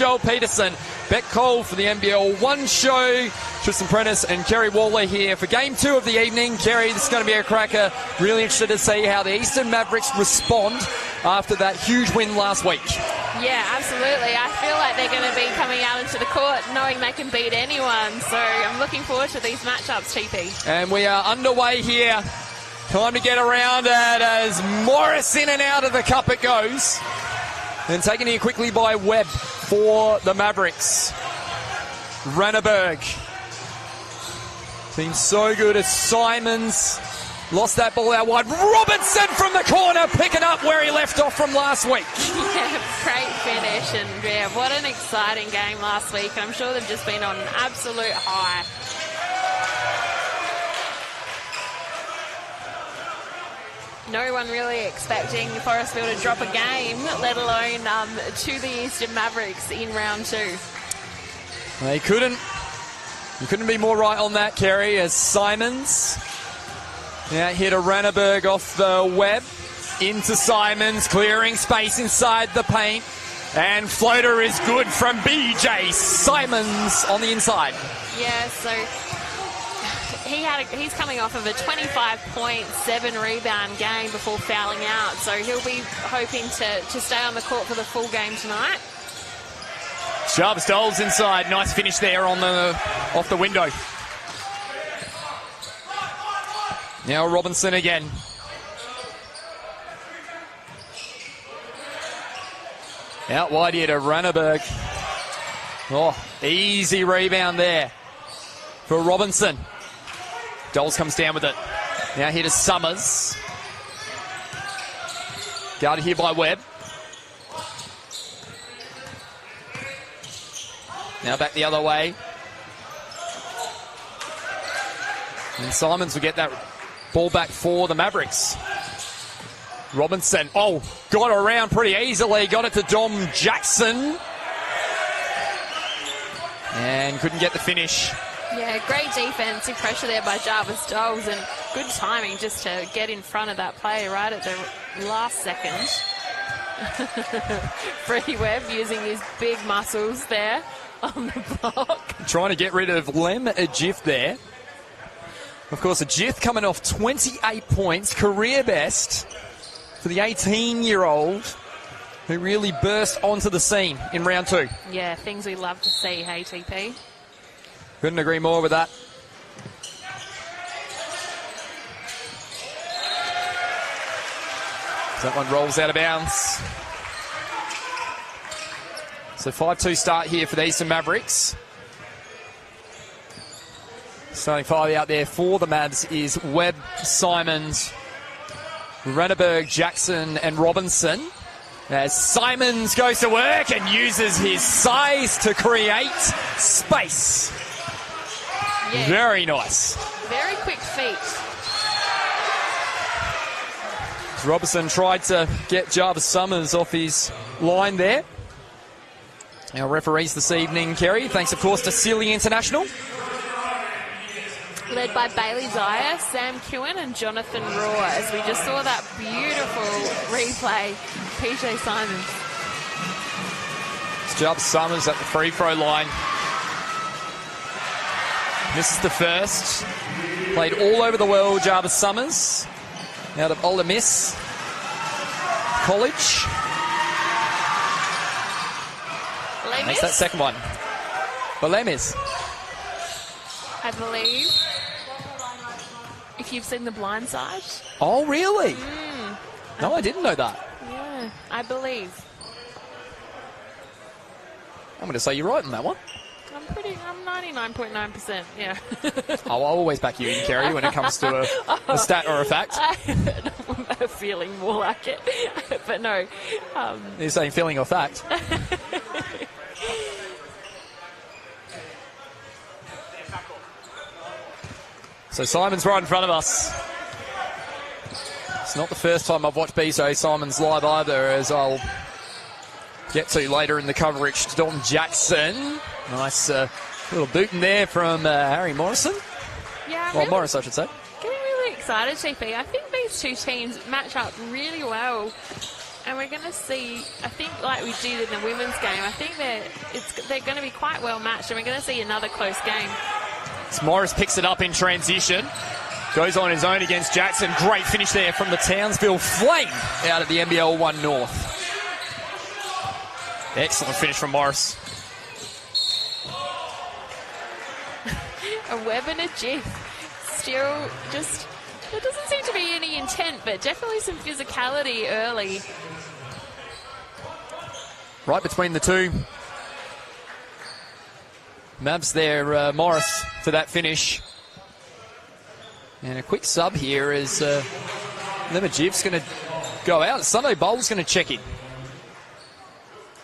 Joel Peterson, Beck Cole for the NBL1 show. Tristan Prentice and Kerry Waller here for Game 2 of the evening. Kerry, this is going to be a cracker. Really interested to see how the Eastern Mavericks respond after that huge win last week. Yeah, absolutely. I feel like they're going to be coming out into the court knowing they can beat anyone. So I'm looking forward to these matchups, TP. And we are underway here. Time to get around it as Morris in and out of the cup it goes. Then taken here quickly by Webb for the Mavericks. Ranneberg. Seems so good as Simons lost that ball out wide. Robertson from the corner picking up where he left off from last week. Yeah, great finish. And yeah, what an exciting game last week. I'm sure they've just been on an absolute high. No one really expecting Forestville to drop a game, let alone to the Eastern Mavericks in round 2. They couldn't. You couldn't be more right on that, Kerry, as Simons now hit a Ranneberg off the web into Simons, clearing space inside the paint. And floater is good from BJ Simons on the inside. Yeah, so he's coming off of a 25-point, 7-rebound game before fouling out. So he'll be hoping to stay on the court for the full game tonight. Jarvis Doles inside. Nice finish there on off the window. Now Robinson again. Out wide here to Ranneberg. Oh, easy rebound there for Robinson. Doles comes down with it. Now here to Summers. Guarded here by Webb. Now back the other way. And Simons will get that ball back for the Mavericks. Robinson, got around pretty easily. Got it to Dom Jackson. And couldn't get the finish. Yeah, great defensive pressure there by Jarvis Doles, and good timing just to get in front of that play right at the last second. Freddie Webb using his big muscles there on the block. Trying to get rid of Lem Ajith there. Of course, Ajith coming off 28 points, career best for the 18-year-old who really burst onto the scene in round 2. Yeah, things we love to see, hey, TP. Couldn't agree more with that. That one rolls out of bounds. So 5-2 start here for the Eastern Mavericks. Starting 5 out there for the Mavs is Webb, Simons, Ranneberg, Jackson and Robinson. As Simons goes to work and uses his size to create space. Yeah. Very nice. Very quick feet. Robinson tried to get Jarvis Summers off his line there. Our referees this evening, Kerry, thanks of course to Sealy International. Led by Bailey Zaya, Sam Kewen and Jonathan Raw, as we just saw that beautiful replay. PJ Simons. It's Jarvis Summers at the free throw line. This is the first. Played all over the world, Jarvis Summers, out of Ole Miss College. That's that second one. Balemis, I believe. If you've seen The Blind Side. Oh, really? No, I didn't know that. Yeah, I believe. I'm going to say you're right on that one. I'm 99.9%, yeah. I'll always back you in, Kerry, when it comes to a stat or a fact. I have a feeling more like it, but no. You're saying feeling or fact? So Simons right in front of us. It's not the first time I've watched BJ Simons live either, as I'll get to later in the coverage. Dalton Jackson. Nice little boot in there from Harry Morrison. Yeah, well, Morris, I should say. Getting really excited, TP. I think these two teams match up really well And we're going to see, I think like we did in the women's game, I think they're going to be quite well matched, and we're going to see another close game. As Morris picks it up in transition. Goes on his own against Jackson. Great finish there from the Townsville Flame out of the NBL1 North. Excellent finish from Morris. A Webb and a Jiff. Still just, there doesn't seem to be any intent, but definitely some physicality early. Right between the two. Mavs there, Morris for that finish. And a quick sub here is Lemajiv's going to go out. Sunday Bowl's going to check in.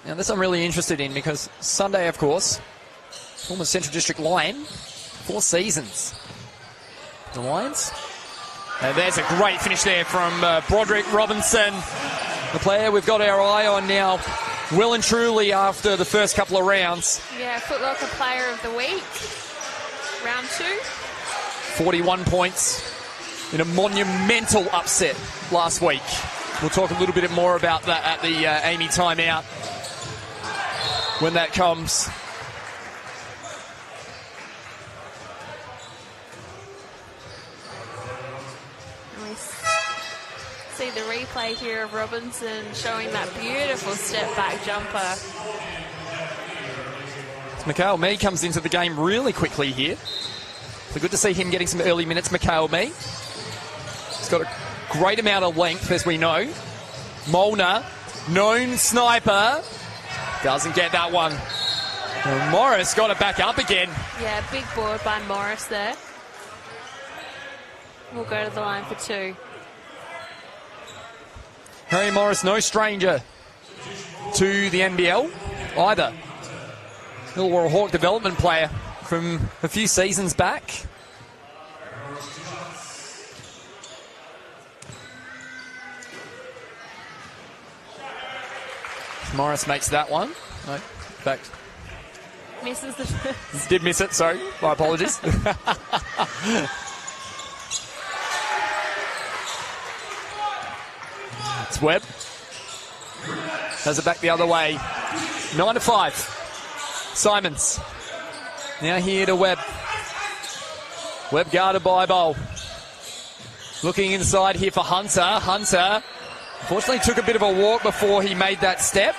Now this I'm really interested in because Sunday, of course, former Central District Lion, 4 seasons. The Lions. And there's a great finish there from Broderick Robinson, the player we've got our eye on now, well and truly after the first couple of rounds. Yeah, Foot Locker Player of the Week, round 2. 41 points in a monumental upset last week. We'll talk a little bit more about that at the Amy timeout when that comes. And we see the replay here of Robinson showing that beautiful step back jumper. Mikhail Mee comes into the game really quickly here. So good to see him getting some early minutes, Mikhail Mee. He's got a great amount of length, as we know. Molnar, known sniper, doesn't get that one. And Morris got it back up again. Yeah, big board by Morris there. We'll go to the line for 2. Harry Morris, no stranger to the NBL either. Illawarra Hawk development player from a few seasons back. Morris makes that one. No, in fact, misses the did miss it, sorry. My apologies. It's Webb. Does it back the other way. 9-5. Simons. Now here to Webb. Webb guarded by Bowl. Looking inside here for Hunter. Hunter, unfortunately, took a bit of a walk before he made that step.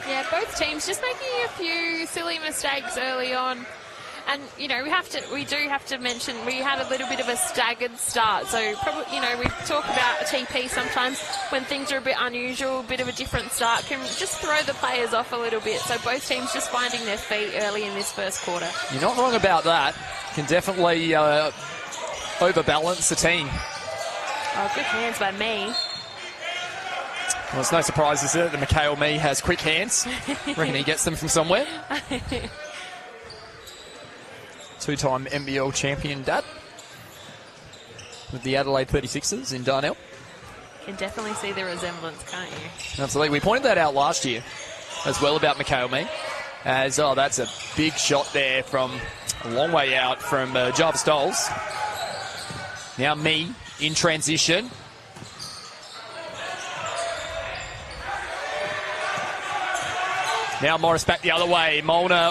Yeah, both teams just making a few silly mistakes early on. And, you know, we do have to mention we had a little bit of a staggered start. So, probably, you know, we talk about TP sometimes when things are a bit unusual, a bit of a different start, can just throw the players off a little bit. So, both teams just finding their feet early in this first quarter. You're not wrong about that. Can definitely overbalance the team. Oh, good hands by Mee. Well, it's no surprise, is it, that Mikhail Mee has quick hands. Reckon he gets them from somewhere. Two-time NBL champion dad with the Adelaide 36ers in Darnell. You can definitely see the resemblance, can't you? Absolutely. We pointed that out last year as well about Mikhail Mee. As, that's a big shot there from a long way out from Jarvis Doles. Now Mee in transition. Now Morris back the other way. Molnar,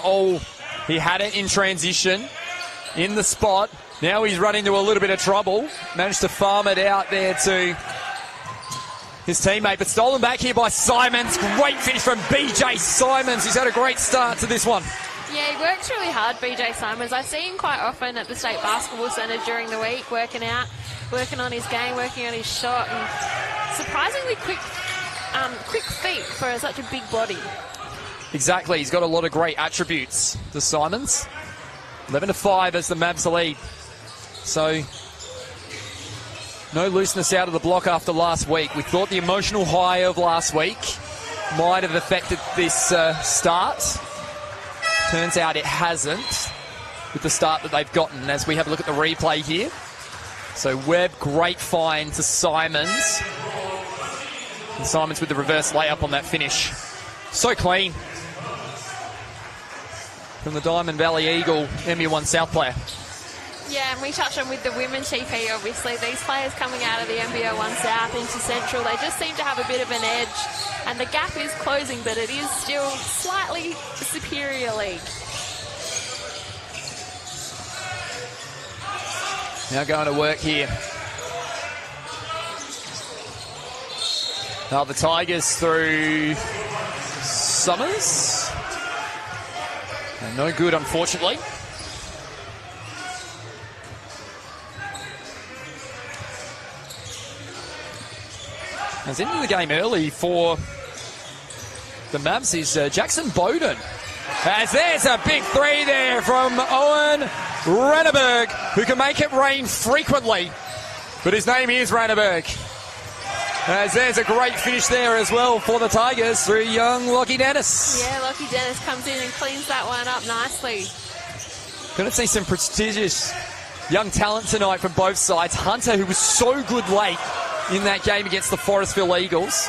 he had it in transition. In the spot. Now he's run into a little bit of trouble. Managed to farm it out there to his teammate, but stolen back here by Simons. Great finish from BJ Simons. He's had a great start to this one. Yeah, he works really hard, BJ Simons. I see him quite often at the State Basketball Centre during the week, working on his game, working on his shot, and surprisingly quick feet for such a big body. Exactly. He's got a lot of great attributes, the Simons. 11-5 as the Mavs lead. So, no looseness out of the block after last week. We thought the emotional high of last week might have affected this start. Turns out it hasn't with the start that they've gotten as we have a look at the replay here. So Webb, great find to Simons. And Simons with the reverse layup on that finish. So clean. From the Diamond Valley Eagle, NBL1 South player. Yeah, and we touched on with the women's TP, obviously. These players coming out of the NBL1 South into Central, they just seem to have a bit of an edge. And the gap is closing, but it is still slightly superior league. Now going to work here. Now the Tigers through Summers. And no good, unfortunately. As into the game early for the Mavs is Jackson Bowden. As there's a big three there from Owen Ranneberg, who can make it rain frequently. But his name is Ranneberg. As there's a great finish there as well for the Tigers through young Lockie Dennis. Yeah, Lockie Dennis comes in and cleans that one up nicely. Going to see some prestigious young talent tonight from both sides. Hunter, who was so good late in that game against the Forestville Eagles.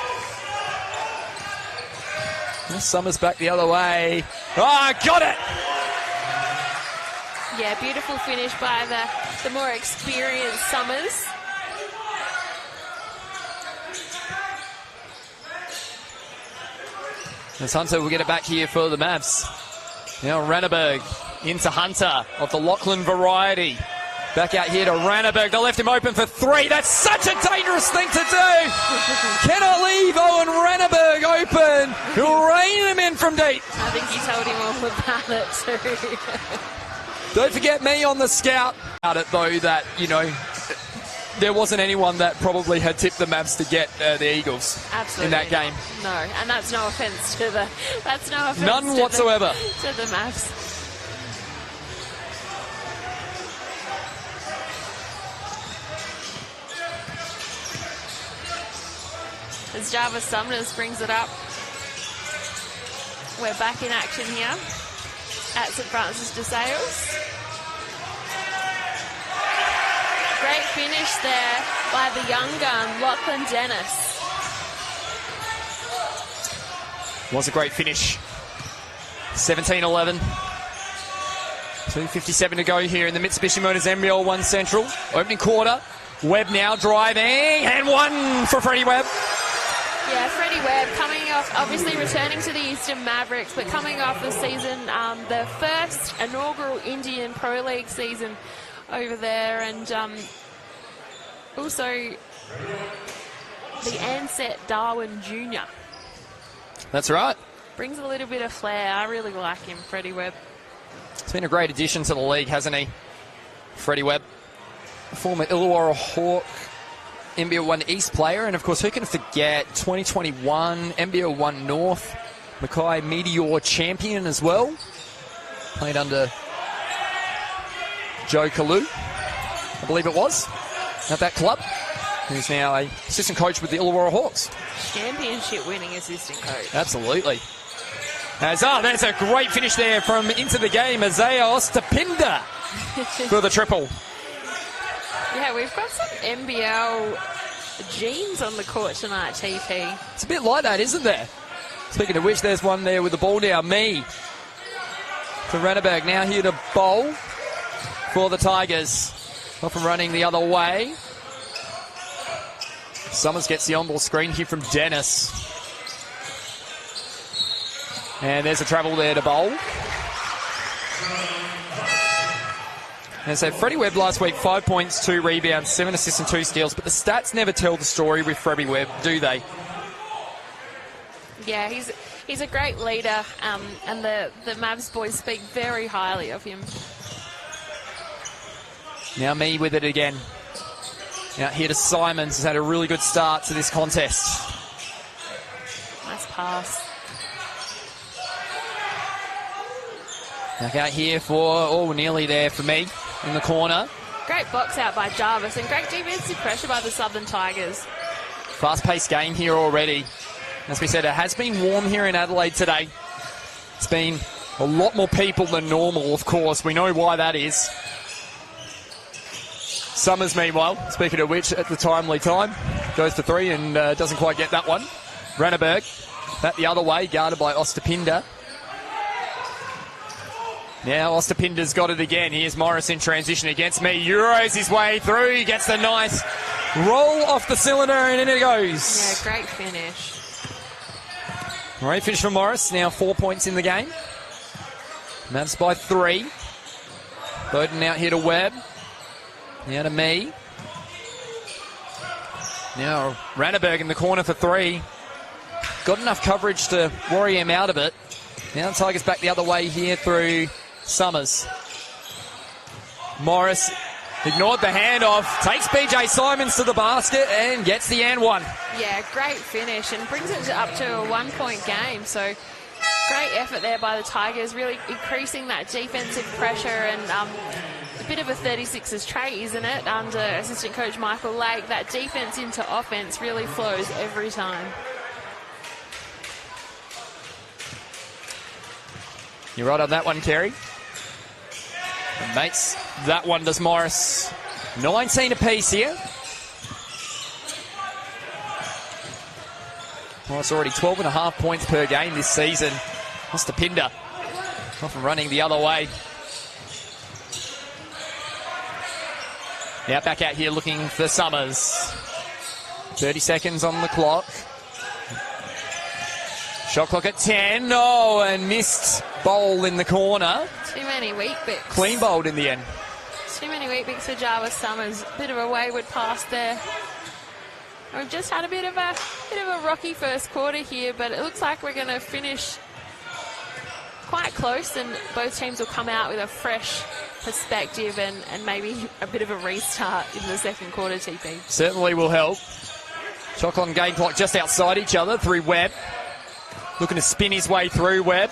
Now Summers back the other way. Got it! Yeah, beautiful finish by the more experienced Summers. As Hunter will get it back here for the Mavs. Now Ranneberg into Hunter of the Lachlan variety. Back out here to Ranneberg. They left him open for three. That's such a dangerous thing to do. Cannot leave Owen Ranneberg open. He'll rein him in from deep. I think he told him all about it too. Don't forget me on the scout. About it though that, there wasn't anyone that probably had tipped the Mavs to get the Eagles. Absolutely in that game. No, and that's no offence to the. That's no offence. None whatsoever to the Mavs. As Jarvis Summers brings it up. We're back in action here at St Francis de Sales. Great finish there by the young gun, Lachlan Dennis. Was a great finish. 17-11. 2:57 to go here in the Mitsubishi Motors NBL1 Central. Opening quarter. Webb now driving. And one for Freddie Webb. Yeah, Freddie Webb coming off, obviously returning to the Eastern Mavericks, but coming off the season, the first inaugural Indian Pro League season over there, and also the Ansett Darwin Jr. That's right. Brings a little bit of flair. I really like him, Freddie Webb. It's been a great addition to the league, hasn't he? Freddie Webb, former Illawarra Hawk, NBL1 East player, and of course, who can forget 2021 NBL1 North Mackay Meteor champion as well. Played under Joe Kalu, I believe it was, at that club. Who's now a assistant coach with the Illawarra Hawks. Championship winning assistant coach. Absolutely. There's a great finish there from into the game. Isaiah Ostapinda for the triple. Yeah, we've got some NBL genes on the court tonight, TP. It's a bit like that, isn't there? Speaking of which, there's one there with the ball now. Me for Ranneberg. Now here to bowl for the Tigers. Off and running the other way. Summers gets the on-ball screen here from Dennis. And there's a travel there to bowl. And so Freddie Webb last week, 5 points, 2 rebounds, 7 assists and 2 steals. But the stats never tell the story with Freddie Webb, do they? Yeah, he's a great leader, and the Mavs boys speak very highly of him. Now me with it again. Now here to Simons, has had a really good start to this contest. Nice pass. Back out here for, nearly there for me in the corner. Great box out by Jarvis and great defensive pressure by the Southern Tigers. Fast-paced game here already. As we said, it has been warm here in Adelaide today. It's been a lot more people than normal, of course. We know why that is. Summers, meanwhile, speaking of which, at the timely time, goes for three and doesn't quite get that one. Ranneberg, back the other way, guarded by Ostapinda. Now Ostapinda's got it again. Here's Morris in transition against me. Euros his way through. He gets the nice roll off the cylinder and in it goes. Yeah, great finish. Great finish from Morris. Now 4 points in the game. Mavs by 3. Bowden out here to Webb. Now to me. Now Ranneberg in the corner for 3. Got enough coverage to worry him out of it. Now the Tigers back the other way here through Summers. Morris ignored the handoff, takes BJ Simons to the basket and gets the and one. Yeah, great finish and brings it up to a 1 point game. So great effort there by the Tigers, really increasing that defensive pressure and a bit of a 36ers trait, isn't it, under assistant coach Michael Lake. That defense into offense really flows every time. You're right on that one, Kerry. And mates, that one does Morris. 19 apiece here. Morris already 12.5 points per game this season. Ostapinda off and running the other way. Now back out here looking for Summers. 30 seconds on the clock. Shot clock at 10. Oh, and missed bowl in the corner. Too many weak bits. Clean bowled in the end. Too many weak bits for Jarvis Summers. Bit of a wayward pass there. We've just had a bit of a rocky first quarter here, but it looks like we're going to finish quite close, and both teams will come out with a fresh perspective and maybe a bit of a restart in the second quarter, TP. Certainly will help. Shot clock and game clock just outside each other through Webb. Looking to spin his way through Webb.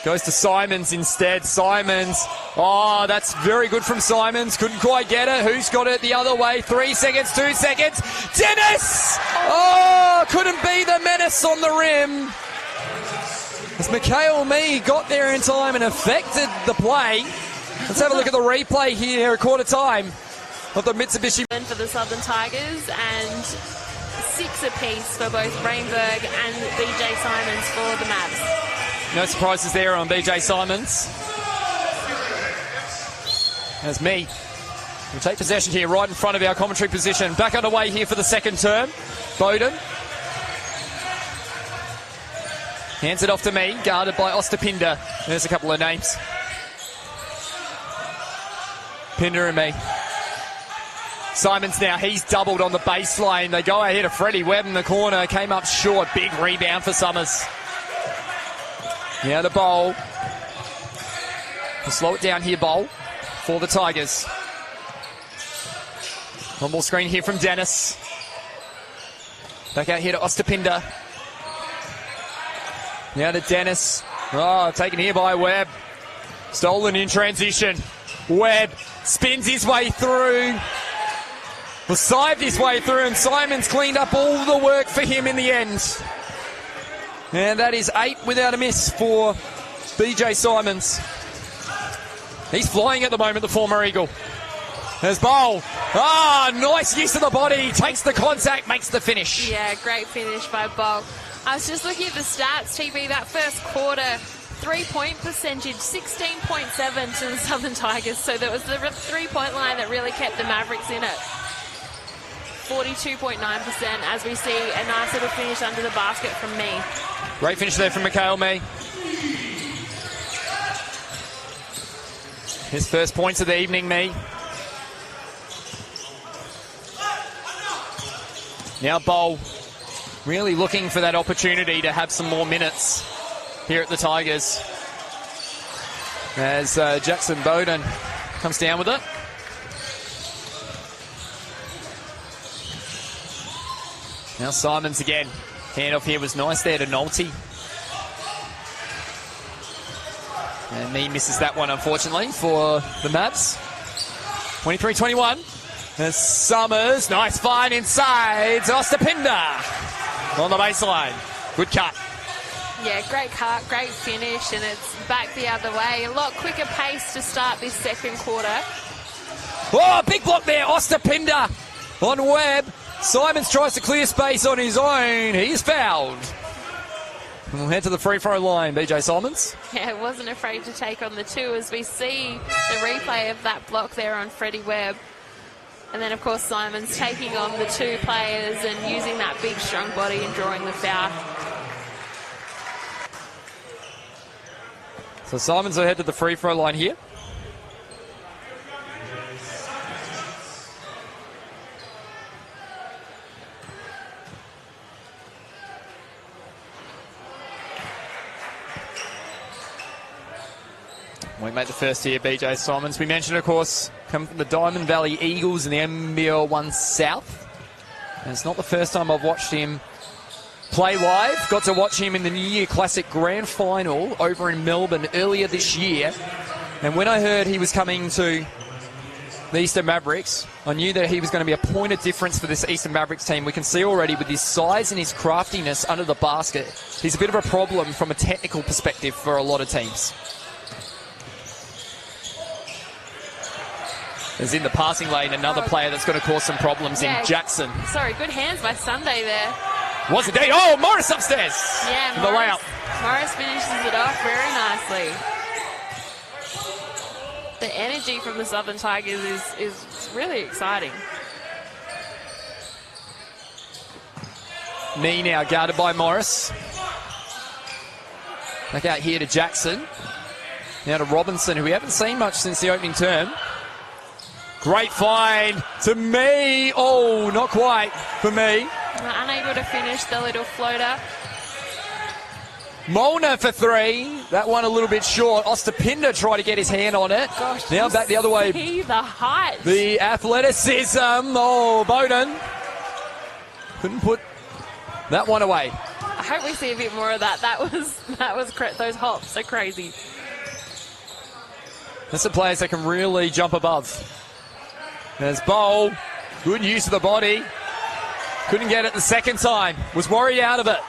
Goes to Simons instead. Simons. Oh, that's very good from Simons. Couldn't quite get it. Who's got it the other way? 3 seconds, 2 seconds. Dennis! Oh, couldn't be the menace on the rim. As Mikhail Mee got there in time and affected the play. Let's have a look at the replay here at quarter time of the Mitsubishi. For the Southern Tigers and 6 apiece for both Rainberg and BJ Simons for the Mavs. No surprises there on BJ Simons. As me. We'll take possession here right in front of our commentary position. Back underway here for the second term. Bowden. Hands it off to me, guarded by Ostapinda. There's a couple of names. Pinder and me. Simons now, he's doubled on the baseline. They go ahead of Freddie Webb in the corner. Came up short. Big rebound for Summers. Now the Bowl. We'll slow it down here, Bowl, for the Tigers. One more screen here from Dennis. Back out here to Ostapinda. Now to Dennis. Oh, taken here by Webb. Stolen in transition. Webb spins his way through. Well, sived his way through, and Simons cleaned up all the work for him in the end. And that is 8 without a miss for BJ Simons. He's flying at the moment, the former Eagle. There's Bowl. Ah, nice use of the body. Takes the contact, makes the finish. Yeah, great finish by Bowl. I was just looking at the stats, TB, that first quarter, 3-point percentage, 16.7 to the Southern Tigers. So there was the 3-point line that really kept the Mavericks in it. 42.9% as we see a nice little finish under the basket from Mee. Great finish there from Mikhail Mee. His first points of the evening, Mee. Now Bowl really looking for that opportunity to have some more minutes here at the Tigers. As Jackson Bowden comes down with it. Now Simons again. Handoff here was nice there to Nolte. And Mee misses that one, unfortunately, for the Mavs. 23-21. There's Summers. Nice find inside. Ostapinda on the baseline. Good cut. Yeah, great cut, great finish, and it's back the other way. A lot quicker pace to start this second quarter. Oh, big block there. Ostapinda on Webb. Simons tries to clear space on his own. He's fouled. We'll head to the free throw line, BJ Simons. Yeah, wasn't afraid to take on the two as we see the replay of that block there on Freddie Webb. And then, of course, Simons taking on the two players and using that big, strong body and drawing the foul. So Simons will head to the free throw line here. We make the first here, BJ Simons. We mentioned, of course, come from the Diamond Valley Eagles in the NBL1 South. And it's not the first time I've watched him play live. Got to watch him in the New Year Classic Grand Final over in Melbourne earlier this year. And when I heard he was coming to the Eastern Mavericks, I knew that he was going to be a point of difference for this Eastern Mavericks team. We can see already with his size and his craftiness under the basket, he's a bit of a problem from a technical perspective for a lot of teams. There's in the passing lane another player that's going to cause some problems in Jackson. Sorry, good hands by Sunday there. Was it? Oh, Morris upstairs. Yeah, the layup. Morris finishes it off very nicely. The energy from the Southern Tigers is really exciting. Knee now guarded by Morris. Back out here to Jackson. Now to Robinson, who we haven't seen much since the opening term. Great find to me. Oh, not quite for me. Unable to finish the little floater. Molnar for three. That one a little bit short. Ostapinder tried to get his hand on it. Gosh, now back the other way. See the height. The athleticism. Oh, Bowden couldn't put that one away. I hope we see a bit more of that. That was those hops are crazy. That's the players that can really jump above. There's Bowl. Good use of the body. Couldn't get it the second time. Was worried out of it.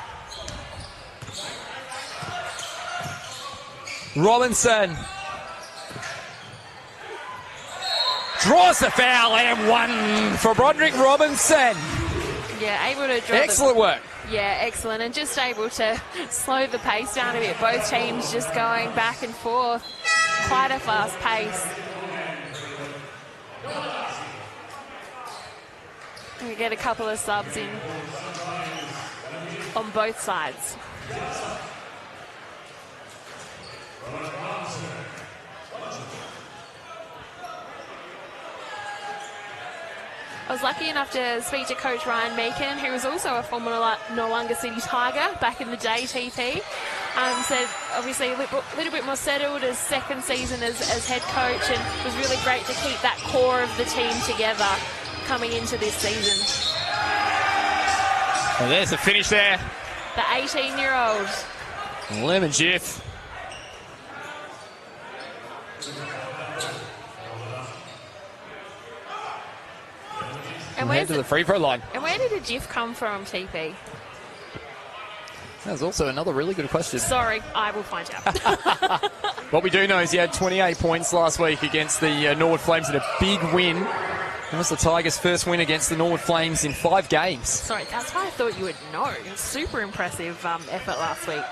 Robinson. Draws the foul and one for Broderick Robinson. Yeah, able to draw. Excellent work. Yeah, excellent. And just able to slow the pace down a bit. Both teams just going back and forth. Quite a fast pace. We get a couple of subs in on both sides. I was lucky enough to speak to Coach Ryan Meakin, who was also a former Noarlunga City Tiger back in the day, TP. Said obviously a little bit more settled as second season as head coach, and it was really great to keep that core of the team together coming into this season. Well, there's a finish there. The 18-year-old. Lemon Jiff. And head to the free throw line. And where did the GIF come from, TP? That's also another really good question. Sorry, I will find out. What we do know is he had 28 points last week against the Norwood Flames in a big win. That was the Tigers' first win against the Norwood Flames in 5 games. Sorry, that's why I thought you would know. Super impressive effort last week.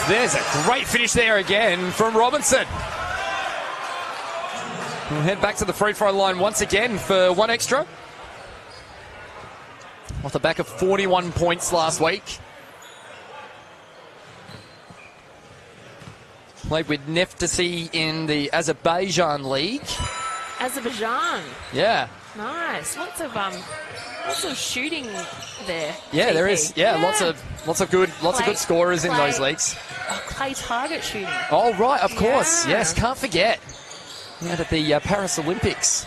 There's a great finish there again from Robinson. We'll head back to the free throw line once again for one extra. Off the back of 41 points last week. Played with Neftisi in the Azerbaijan League. Azerbaijan. Yeah. Nice. Lots of shooting there. Yeah, there is. Yeah, lots of good scorers in those leagues. Oh, clay target shooting. Oh right, of course. Yes, can't forget. Out at the Paris Olympics.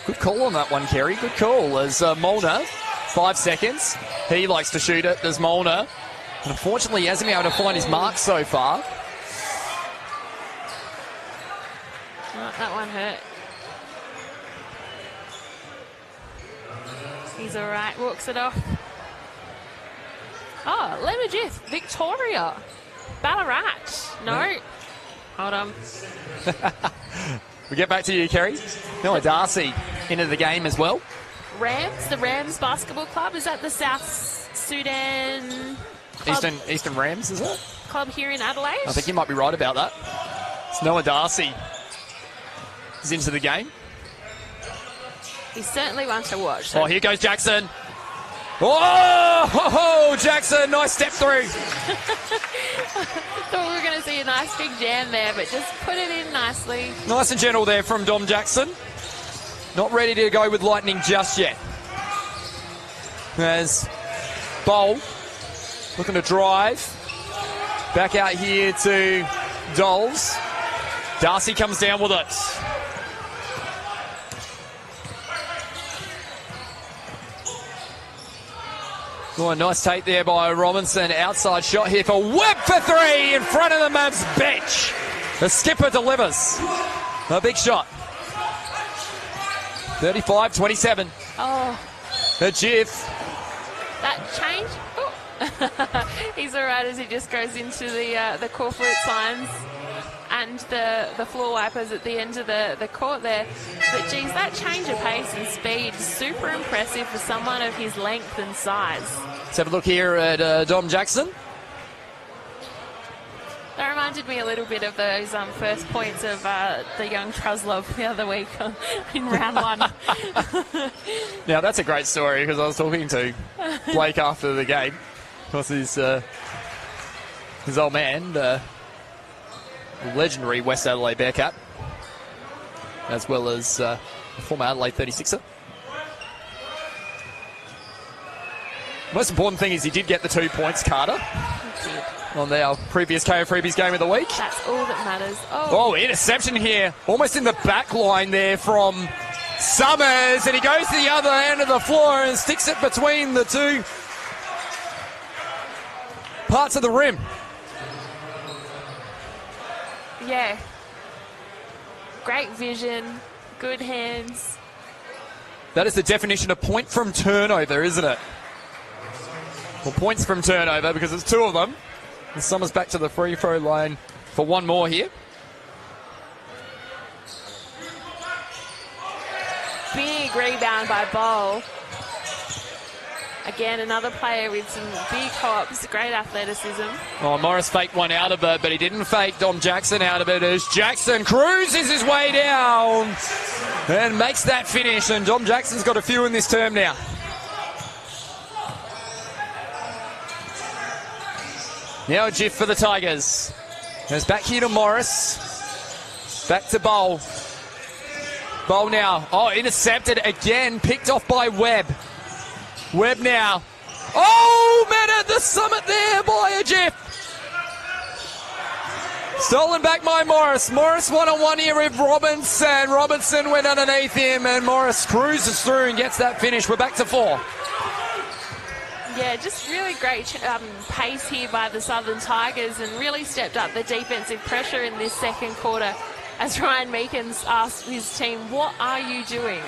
Good call on that one, Kerry. Good call. As Molnar, 5 seconds. He likes to shoot it. There's Molnar. Unfortunately, he hasn't been able to find his mark so far. Oh, that one hurt. He's all right. Walks it off. Oh, Lemajith, Victoria, Ballarat. No. Hold on. We get back to you, Kerry. Noah Darcy into the game as well. Rams, the Rams Basketball Club. Is that the South Sudan club, Eastern Rams, is it? Club here in Adelaide? I think you might be right about that. It's Noah Darcy. He's into the game. He's certainly one to watch. So. Oh, here goes Jackson. Oh, Jackson, nice step through. Thought we were going to see a nice big jam there, but just put it in nicely. Nice and gentle there from Dom Jackson. Not ready to go with lightning just yet. As Bowl looking to drive. Back out here to Doles. Darcy comes down with it. Oh, a nice take there by Robinson. Outside shot here for Webb for three in front of the Mavs bench. The skipper delivers. A big shot. 35-27. Oh. The GIF. That change. Oh. He's all right as he just goes into the corporate signs and the floor wipers at the end of the court there. But, geez, that change of pace and speed is super impressive for someone of his length and size. Let's have a look here at Dom Jackson. That reminded me a little bit of those first points of the young Truslov the other week in round one. Now, that's a great story because I was talking to Blake after the game. Of course, his old man, the legendary West Adelaide Bearcat, as well as the former Adelaide 36er. Most important thing is he did get the 2 points, Carter, on our previous KO Freebies game of the week. That's all that matters. Oh, interception here, almost in the back line there from Summers, and he goes to the other end of the floor and sticks it between the two parts of the rim. Yeah. Great vision, good hands. That is the definition of point from turnover, isn't it? Well, points from turnover because it's two of them. And Summers back to the free throw line for one more here. Big rebound by Bowl. Again, another player with some big hops, great athleticism. Oh, Morris faked one out of it, but he didn't fake Dom Jackson out of it as Jackson cruises his way down and makes that finish. And Dom Jackson's got a few in this term now. Now a GIF for the Tigers. Goes back here to Morris. Back to Bowl. Bowl now. Oh, intercepted again. Picked off by Webb. Webb now. Oh, man, at the summit there by a GIF. Stolen back by Morris. Morris one-on-one here with Robinson. Robinson went underneath him and Morris cruises through and gets that finish. We're back to 4. Yeah, just really great pace here by the Southern Tigers and really stepped up the defensive pressure in this second quarter as Ryan Meekins asked his team, what are you doing?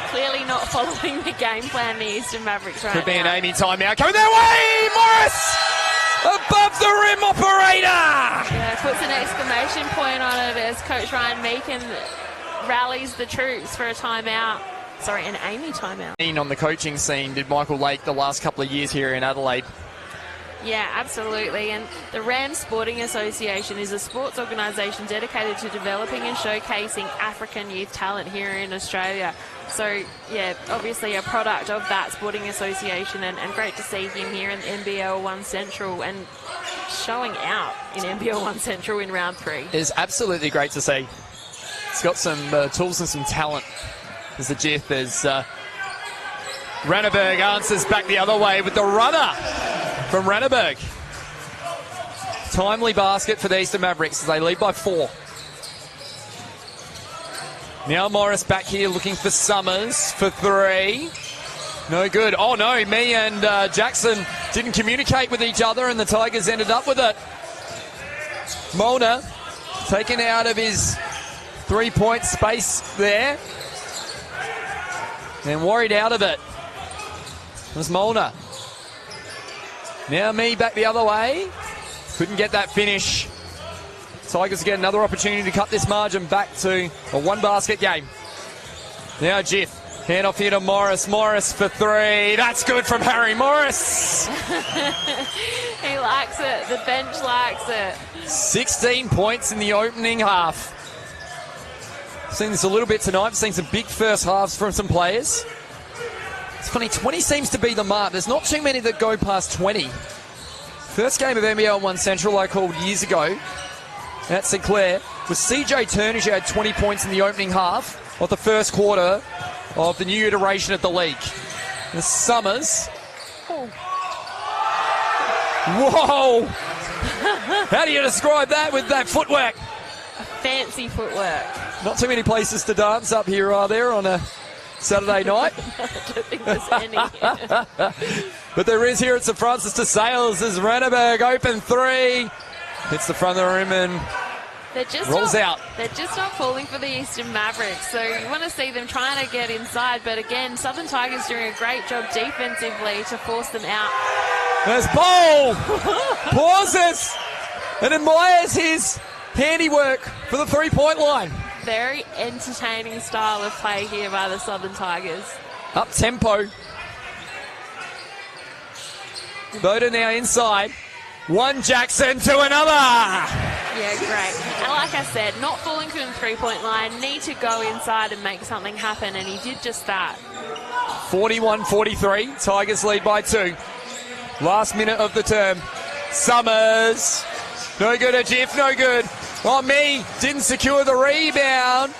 Clearly not following the game plan, the Eastern Mavericks right now. Could be an Amy timeout coming their way. Morris above the rim operator. Yeah, puts an exclamation point on it as Coach Ryan Meekins rallies the troops for a timeout. Sorry, an Amy timeout. On the coaching scene, did Michael Lake the last couple of years here in Adelaide? Yeah, absolutely. And the Rams Sporting Association is a sports organisation dedicated to developing and showcasing African youth talent here in Australia. So, yeah, obviously a product of that sporting association and great to see him here in NBL1 Central and showing out in NBL1 Central in round 3. It is absolutely great to see. It's got some tools and some talent. There's the GIF. There's Ranneberg answers back the other way with the runner from Ranneberg. Timely basket for the Eastern Mavericks as they lead by 4. Now Morris back here looking for Summers for 3. No good. Oh no, me and Jackson didn't communicate with each other and the Tigers ended up with it. Molnar taken out of his 3-point space there. And worried out of it. It was Molnar. Now me back the other way. Couldn't get that finish. Tigers get another opportunity to cut this margin back to a 1-basket game. Now GIF. Hand off here to Morris. Morris for three. That's good from Harry Morris. He likes it. The bench likes it. 16 points in the opening half. Seen this a little bit tonight. I've seen some big first halves from some players. It's funny, 20 seems to be the mark. There's not too many that go past 20. First game of NBL1 Central I called years ago at St Clair was CJ Turner, who had 20 points in the opening half of the first quarter of the new iteration of the league. The Summers. Oh. Whoa! How do you describe that with that footwork? Fancy footwork. Not too many places to dance up here, are there, on a Saturday night? I don't think there's any. But there is here at St Francis de Sales as Ranneberg open three. Hits the front of the rim and rolls out. They're just not falling for the Eastern Mavericks. So you want to see them trying to get inside. But again, Southern Tigers doing a great job defensively to force them out. There's Bowl. Pauses. And admires his handiwork for the three-point line. Very entertaining style of play here by the Southern Tigers. Up tempo. Boda now inside. One Jackson to another. Yeah, great. And like I said, not falling for the three-point line, need to go inside and make something happen, and he did just that. 41-43. Tigers lead by 2. Last minute of the term. Summers. No good. A Jiff, no good. On me. Didn't secure the rebound.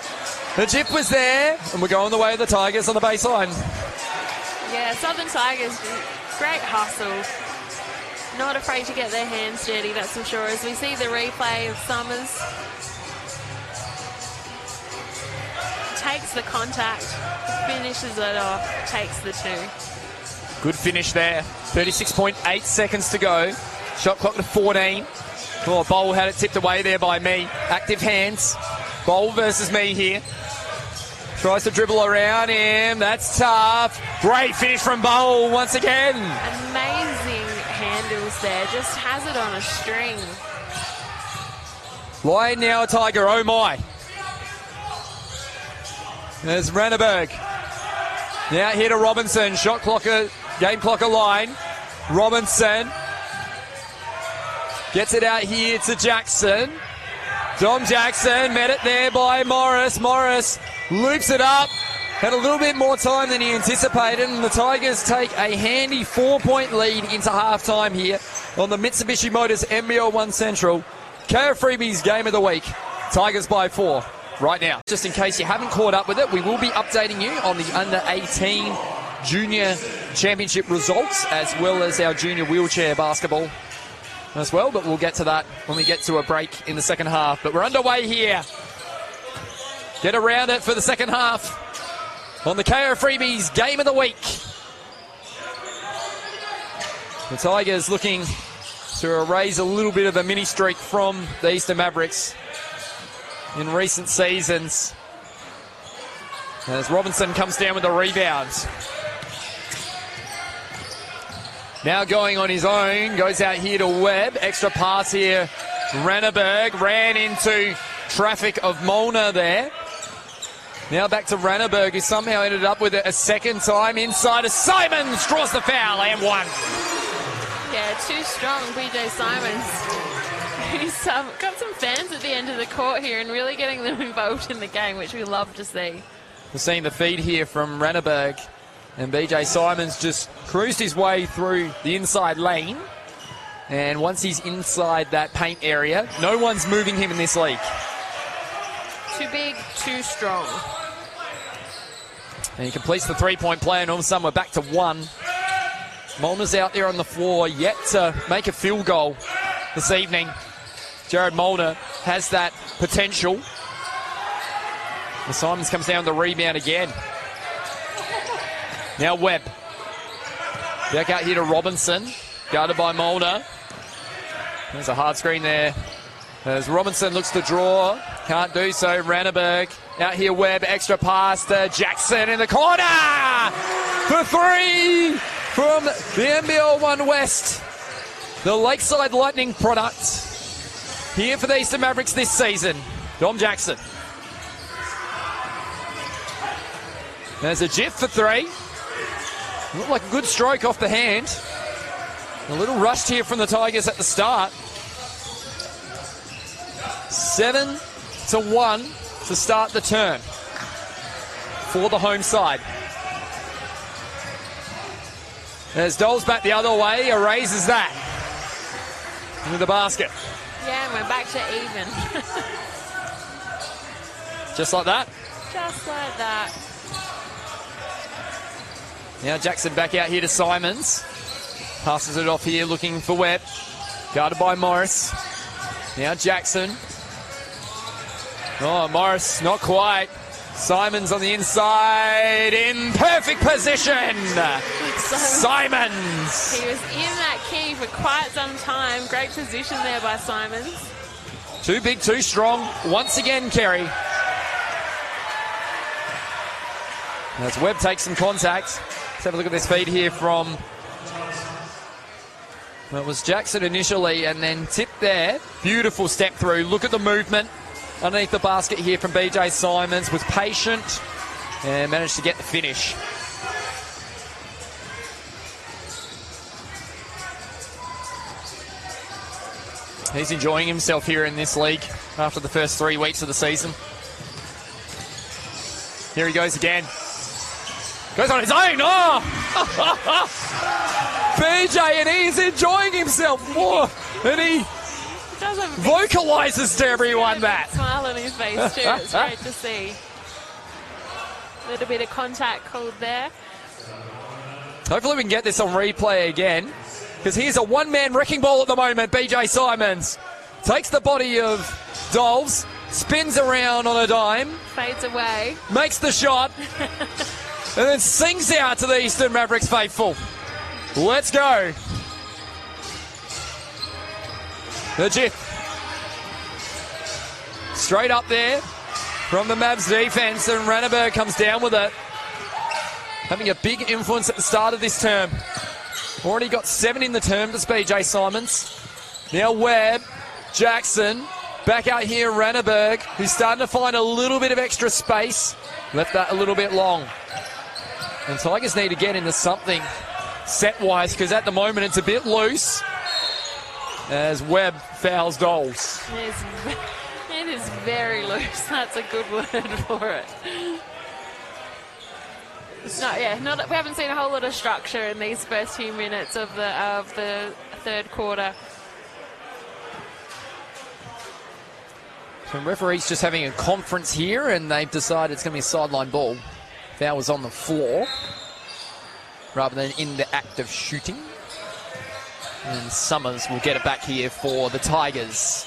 The Jiff was there, and we're going the way of the Tigers on the baseline. Yeah, Southern Tigers, great hustle. Not afraid to get their hands dirty, that's for sure. As we see the replay of Summers. Takes the contact, finishes it off, takes the 2. Good finish there. 36.8 seconds to go. Shot clock to 14. Oh, Bowl had it tipped away there by me. Active hands. Bowl versus me here. Tries to dribble around him. That's tough. Great finish from Bowl once again. Amazing handles there. Just has it on a string. Line now a Tiger. Oh my. There's Ranneberg. Now here to Robinson. Shot clocker, game clocker line. Robinson gets it out here to Jackson. Dom Jackson met it there by Morris. Morris loops it up. Had a little bit more time than he anticipated, and the Tigers take a handy 4-point lead into halftime here on the Mitsubishi Motors NBL1 Central. KO Freebies Game of the Week. Tigers by 4 right now. Just in case you haven't caught up with it, we will be updating you on the under-18 junior championship results, as well as our junior wheelchair basketball as well, but we'll get to that when we get to a break in the second half. But we're underway here. Get around it for the second half on the KO Freebies Game of the Week. The Tigers looking to erase a little bit of a mini streak from the Eastern Mavericks in recent seasons. As Robinson comes down with a rebound. Now going on his own, goes out here to Webb. Extra pass here. Ranneberg ran into traffic of Molnar there. Now back to Ranneberg, who somehow ended up with it a second time inside. Simons draws the foul and 1. Yeah, too strong, BJ Simons. He's got some fans at the end of the court here and really getting them involved in the game, which we love to see. We're seeing the feed here from Ranneberg. And BJ Simons just cruised his way through the inside lane. And once he's inside that paint area, no one's moving him in this league. Too big, too strong. And he completes the three-point play, and all of a sudden we're back to 1. Molnar's out there on the floor, yet to make a field goal this evening. Jared Molnar has that potential. And Simons comes down the rebound again. Now Webb. Back out here to Robinson. Guarded by Molnar. There's a hard screen there. As Robinson looks to draw. Can't do so. Ranneberg. Out here Webb. Extra pass to Jackson in the corner. For 3 from the NBL1 West. The Lakeside Lightning product. Here for the Eastern Mavericks this season. Dom Jackson. There's a jiff for three. Looked like a good stroke off the hand. A little rushed here from the Tigers at the start. 7-1 to start the term for the home side. There's Doles back the other way, erases that into the basket. Yeah, and we're back to even. Just like that? Just like that. Now Jackson back out here to Simons. Passes it off here, looking for Webb. Guarded by Morris. Now Jackson. Oh, Morris, not quite. Simons on the inside, in perfect position. Simons. He was in that key for quite some time. Great position there by Simons. Too big, too strong. Once again, Kerry. As Webb takes some contact. Let's have a look at this feed here from... Well, it was Jackson initially and then tipped there. Beautiful step through. Look at the movement underneath the basket here from BJ Simons. Was patient and managed to get the finish. He's enjoying himself here in this league after the first 3 weeks of the season. Here he goes again. Goes on his own. Oh! BJ, and he's enjoying himself more. And he vocalises to everyone that. Smile on his face too. It's great to see. A little bit of contact called there. Hopefully we can get this on replay again. Because here's a one-man wrecking ball at the moment, BJ Simons. Takes the body of Doles, spins around on a dime. Fades away. Makes the shot. And then sings out to the Eastern Mavericks faithful. Let's go. The Jif. Straight up there from the Mavs defense, and Ranneberg comes down with it. Having a big influence at the start of this term. Already got 7 in the term, this BJ Simons. Now Webb, Jackson, back out here, Ranneberg, who's starting to find a little bit of extra space. Left that a little bit long. And Tigers need to get into something set-wise, because at the moment it's a bit loose as Webb fouls Doles. It is very loose. That's a good word for it. It's not, we haven't seen a whole lot of structure in these first few minutes of the third quarter. So referees just having a conference here, and they've decided it's going to be a sideline ball. Foul was on the floor rather than in the act of shooting. And Summers will get it back here for the Tigers.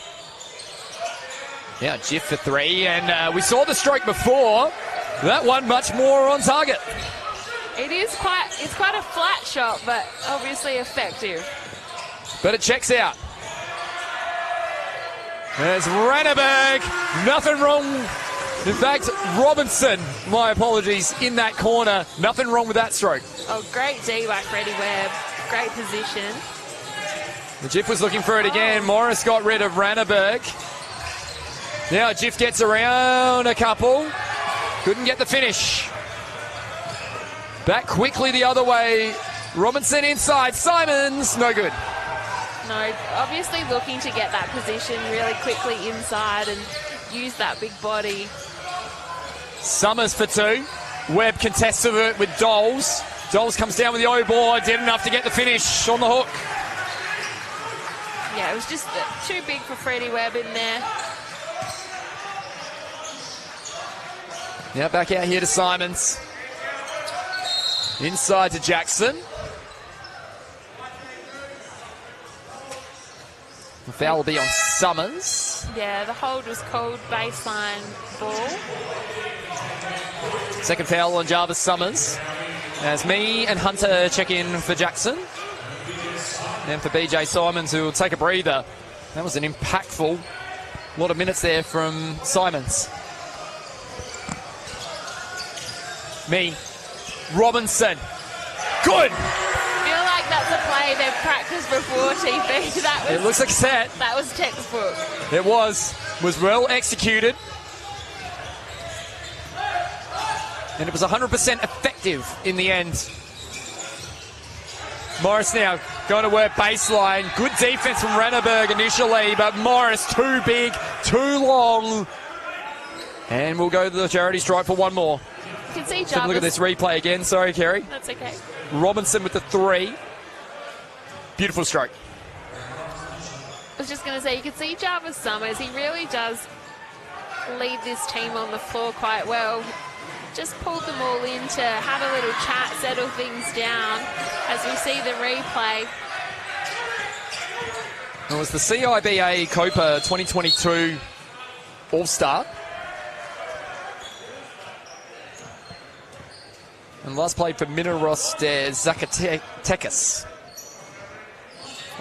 Yeah, Jiff for 3, and we saw the stroke before. That one much more on target. It's quite a flat shot, but obviously effective. But it checks out. There's Ranneberg. Nothing wrong. In fact, Robinson, my apologies, in that corner. Nothing wrong with that stroke. Oh, great D by Freddie Webb. Great position. The Jiff was looking for it again. Morris got rid of Ranneberg. Now Jiff gets around a couple. Couldn't get the finish. Back quickly the other way. Robinson inside. Simons, no good. No, obviously looking to get that position really quickly inside and use that big body. Summers for 2. Webb contests it with Doles. Doles comes down with the O-board. Did enough to get the finish on the hook. Yeah, it was just too big for Freddie Webb in there. Now back out here to Simons. Inside to Jackson. The foul will be on Summers. Yeah, the hold was called, baseline ball. Second foul on Jarvis Summers. As me and Hunter check in for Jackson. And for BJ Simons, who will take a breather. That was an impactful lot of minutes there from Simons. Me. Robinson. Good. I feel like that's a play they've practiced before, TP. It looks like a set. That was textbook. It was well executed. And it was 100% effective in the end. Morris now going to work baseline. Good defense from Renneberg initially, but Morris too big, too long. And we'll go to the charity stripe for one more. You can see Jarvis. Have a look at this replay again. Sorry, Kerry. That's okay. Robinson with the 3. Beautiful stroke. I was just going to say, you can see Jarvis Summers. He really does lead this team on the floor quite well. Just pulled them all in to have a little chat, settle things down as we see the replay. It was the CIBA Copa 2022 All-Star. And last played for Mineros de Zacatecas.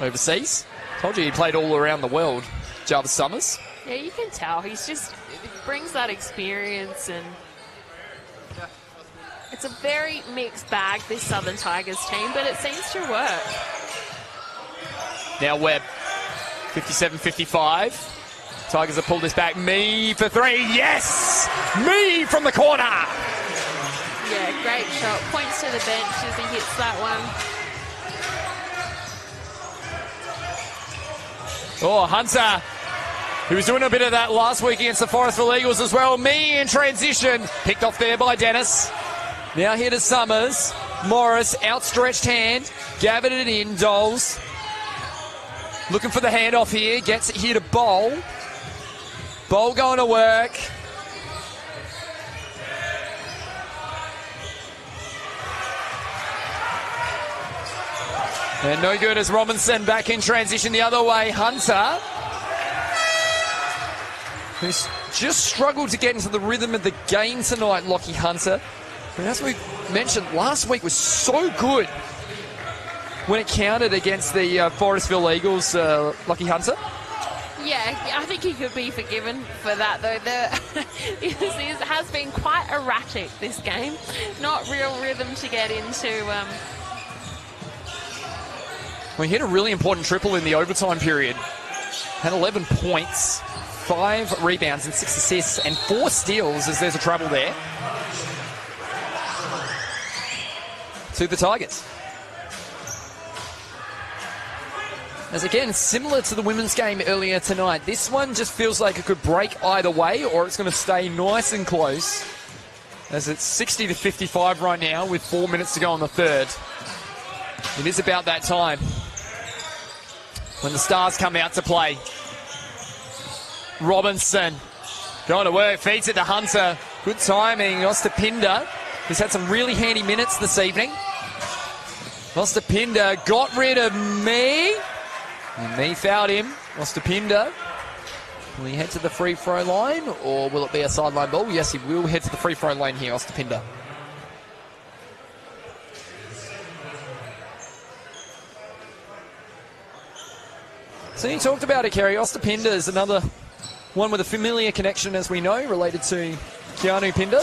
Overseas. Told you he played all around the world, Jarvis Summers. Yeah, you can tell. He brings that experience, and it's a very mixed bag, this Southern Tigers team, but it seems to work. Now Webb, 57-55. Tigers have pulled this back. Me for 3. Yes! Me from the corner! Yeah, great shot. Points to the bench as he hits that one. Oh, Hunter, who was doing a bit of that last week against the Forestville Eagles as well. Me in transition. Picked off there by Dennis. Now here to Summers. Morris, outstretched hand. Gathered it in, Doles. Looking for the handoff here. Gets it here to Bowl. Bowl going to work. And no good as Robinson back in transition the other way. Hunter, who's just struggled to get into the rhythm of the game tonight, Lockie Hunter. But as we mentioned, last week was so good when it counted against the Forestville Eagles, Lockie Hunter. Yeah, I think he could be forgiven for that, though. It has been quite erratic, this game. Not real rhythm to get into. We hit a really important triple in the overtime period. Had 11 points, 5 rebounds and 6 assists and 4 steals as there's a trouble there. To the Tigers. As again, similar to the women's game earlier tonight, this one just feels like it could break either way, or it's going to stay nice and close. As it's 60-55 right now with 4 minutes to go in the third. It is about that time when the Stars come out to play. Robinson going to work, feeds it to Hunter. Good timing. Ostapinder, who's had some really handy minutes this evening. Ostapinder got rid of me. And me fouled him. Ostapinder. Will he head to the free throw line, or will it be a sideline ball? Yes, he will head to the free throw line here, Ostapinder. So you talked about it, Kerry. Ostapinder is another one with a familiar connection, as we know, related to Keanu Pinder.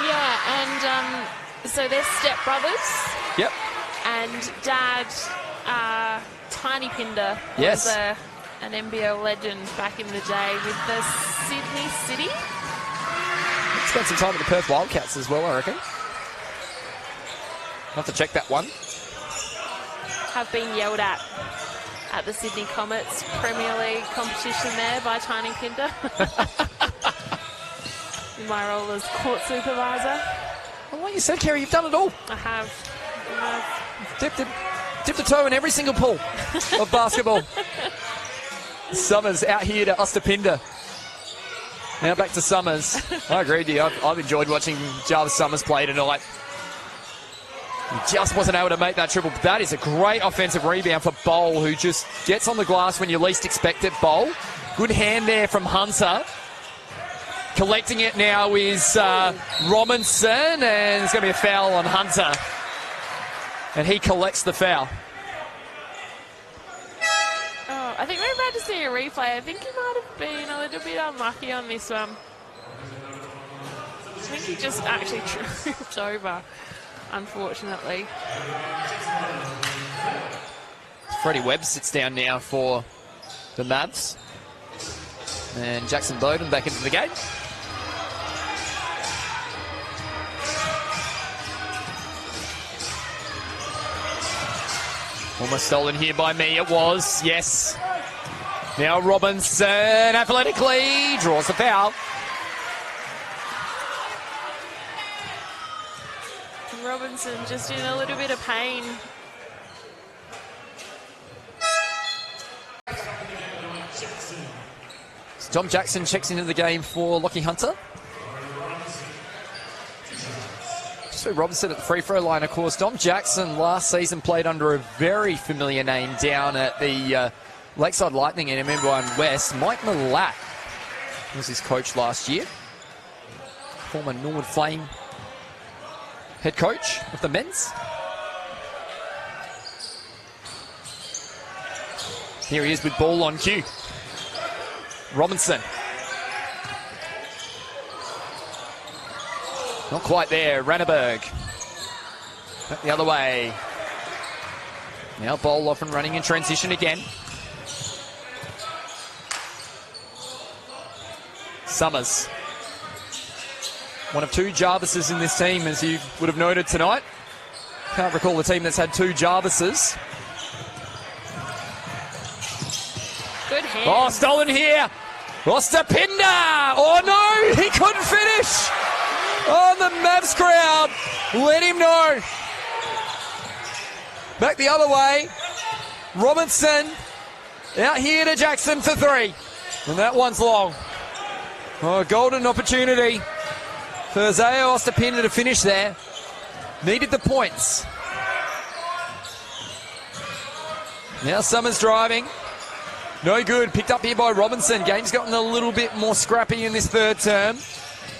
Yeah, and so they're stepbrothers. Yep. And Dad, Tiny Pinder, yes, was an NBL legend back in the day with the Sydney City. Spent some time with the Perth Wildcats as well, I reckon. I'll have to check that one. Have been yelled at the Sydney Comets Premier League competition there by Tiny Pinder. In my role as court supervisor. Well, like you said, Kerry, you've done it all. I have. Dipped a toe in every single pool of basketball. Summers out here to Ostapinder. Now back to Summers. I agree with you. I've enjoyed watching Jarvis Summers play tonight. He just wasn't able to make that triple. But that is a great offensive rebound for Bowl, who just gets on the glass when you least expect it. Bowl. Good hand there from Hunter. Collecting it now is Robinson, and there's going to be a foul on Hunter. And he collects the foul. Oh, I think we're about to see a replay. I think he might have been a little bit unlucky on this one. I think he just actually tripped over, unfortunately. Freddie Webb sits down now for the Mavs. And Jackson Bowden back into the game. Almost stolen here by me, it was, yes. Now Robinson athletically draws the foul. Robinson just in a little bit of pain. So Dom Jackson checks into the game for Lockie Hunter. So Robinson at the free throw line, of course. Dom Jackson last season played under a very familiar name down at the Lakeside Lightning in NBL1 West. Mike Milat was his coach last year. Former Norwood Flame head coach of the men's. Here he is with ball on cue. Robinson. Not quite there. Ranneberg. Back the other way. Now Bowl off and running in transition again. Summers. One of two Jarvises in this team, as you would have noted tonight. Can't recall a team that's had two Jarvises. Good hand. Oh, stolen here. Ostapinda. Oh, no. He couldn't finish. Oh, the Mavs crowd. Let him know. Back the other way. Robinson out here to Jackson for three. And that one's long. Oh, golden opportunity for Isaiah Ostapinda to finish there. Needed the points. Now Summers driving. No good. Picked up here by Robinson. Game's gotten a little bit more scrappy in this third term.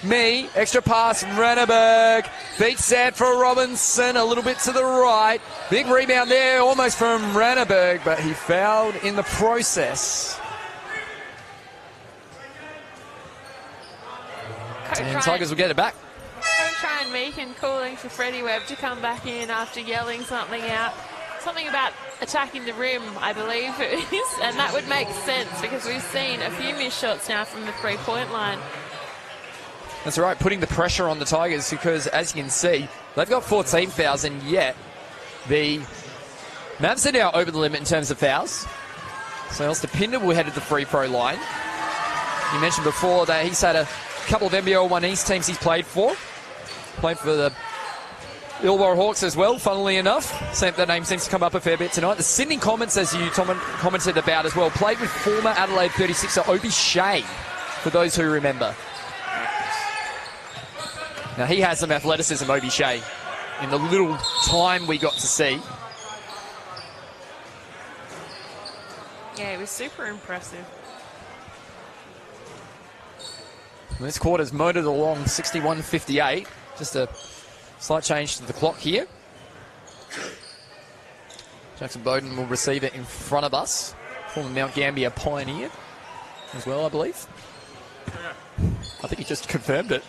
Me, extra pass, Ranneberg. Beats Sad for Robinson, a little bit to the right. Big rebound there, almost from Ranneberg, but he fouled in the process. And Tigers will get it back. Coach Ryan Meakin calling for Freddie Webb to come back in after yelling something out. Something about attacking the rim, I believe it is, and that would make sense because we've seen a few missed shots now from the three-point line. That's right, putting the pressure on the Tigers because, as you can see, they've got 14 fouls, and yet the Mavs are now over the limit in terms of fouls. So Ostapinda will head to the free throw line. You mentioned before that he's had a couple of NBL1 East teams he's played for. Played for the Illawarra Hawks as well, funnily enough. That name seems to come up a fair bit tonight. The Sydney Comets, as you commented about as well, played with former Adelaide 36er Obi Shea, for those who remember. Now, he has some athleticism, Obi Shea, in the little time we got to see. Yeah, it was super impressive. This quarter's motored along 61-58. Just a slight change to the clock here. Jackson Bowden will receive it in front of us. Former Mount Gambier Pioneer as well, I believe. I think he just confirmed it.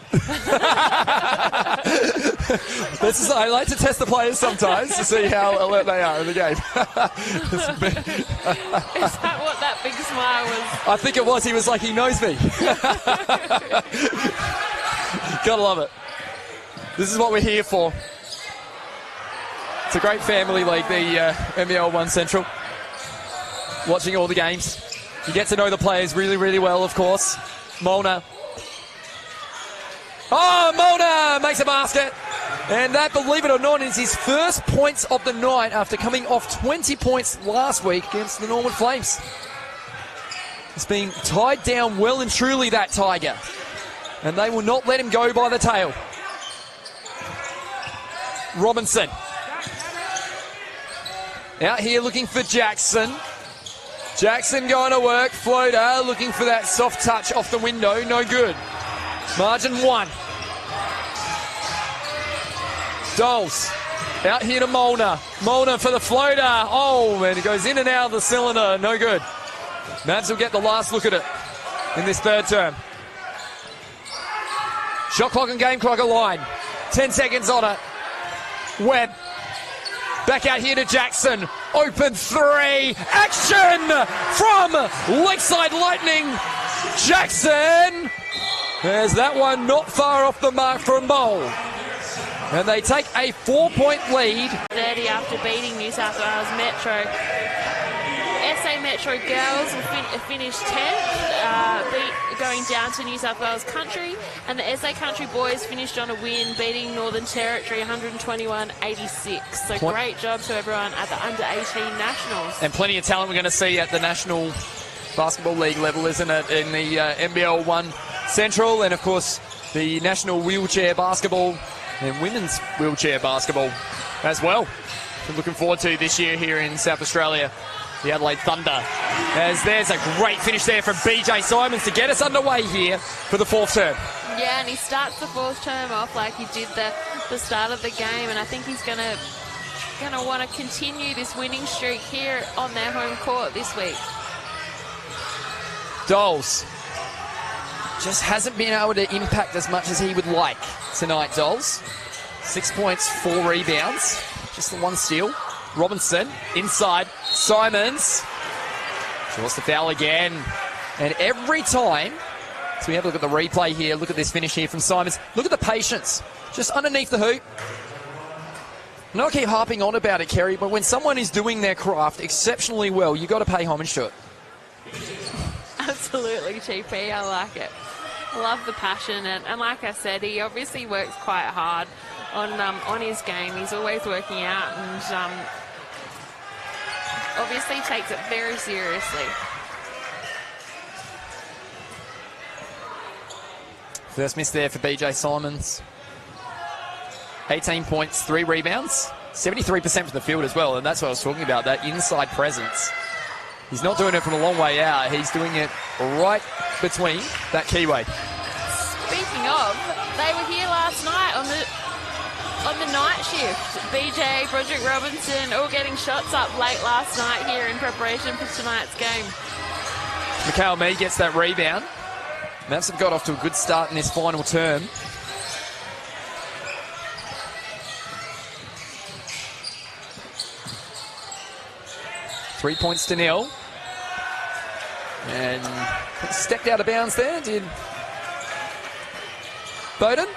I like to test the players sometimes to see how alert they are in the game. Is that what that big smile was? I think it was. He was like, he knows me. Gotta love it. This is what we're here for. It's a great family league, the NBL1 Central. Watching all the games. You get to know the players really, really well, of course. Molnar. Oh, Molnar makes a basket. And that, believe it or not, is his first points of the night after coming off 20 points last week against the Norwood Flames. It's been tied down well and truly, that Tiger. And they will not let him go by the tail. Robinson. Out here looking for Jackson. Jackson going to work. Floater looking for that soft touch off the window. No good. Margin one. Doles. Out here to Molnar. Molnar for the floater. Oh, and it goes in and out of the cylinder. No good. Mavs will get the last look at it in this third term. Shot clock and game clock align. 10 seconds on it. Webb. Back out here to Jackson. Open three. Action from Lakeside Lightning. Jackson. There's that one not far off the mark from Bowl. And they take a 4-point lead. 30 after beating New South Wales Metro. SA Metro girls will finish 10th, going down to New South Wales Country. And the SA Country boys finished on a win, beating Northern Territory 121-86. So great job to everyone at the Under-18 Nationals. And plenty of talent we're going to see at the National Basketball League level, isn't it? In the NBL1 Central, and of course the National Wheelchair Basketball and Women's Wheelchair Basketball as well. We're looking forward to this year here in South Australia. The Adelaide Thunder. As there's a great finish there from BJ Simons to get us underway here for the fourth term. Yeah, and he starts the fourth term off like he did the start of the game, and I think he's gonna want to continue this winning streak here on their home court this week. Doles just hasn't been able to impact as much as he would like tonight, Doles. 6 points, 4 rebounds, just the one steal. Robinson inside, Simons draws the foul again, and every time, so we have a look at the replay here, look at this finish here from Simons, look at the patience just underneath the hoop. And I keep harping on about it, Kerry, but when someone is doing their craft exceptionally well, you've got to pay homage to it. Absolutely, TP, I like it. I love the passion, and like I said, he obviously works quite hard on his game. He's always working out, and obviously takes it very seriously. First miss there for BJ Simons. 18 points, 3 rebounds, 73% from the field as well, and that's what I was talking about, that inside presence. He's not doing it from a long way out. He's doing it right between that keyway. Speaking of, they were here last night on the night shift. BJ, Broderick Robinson, all getting shots up late last night here in preparation for tonight's game. Mikhail Mee gets that rebound. Mavs have got off to a good start in this final term. Three points to nil. And stepped out of bounds there, did Bowden.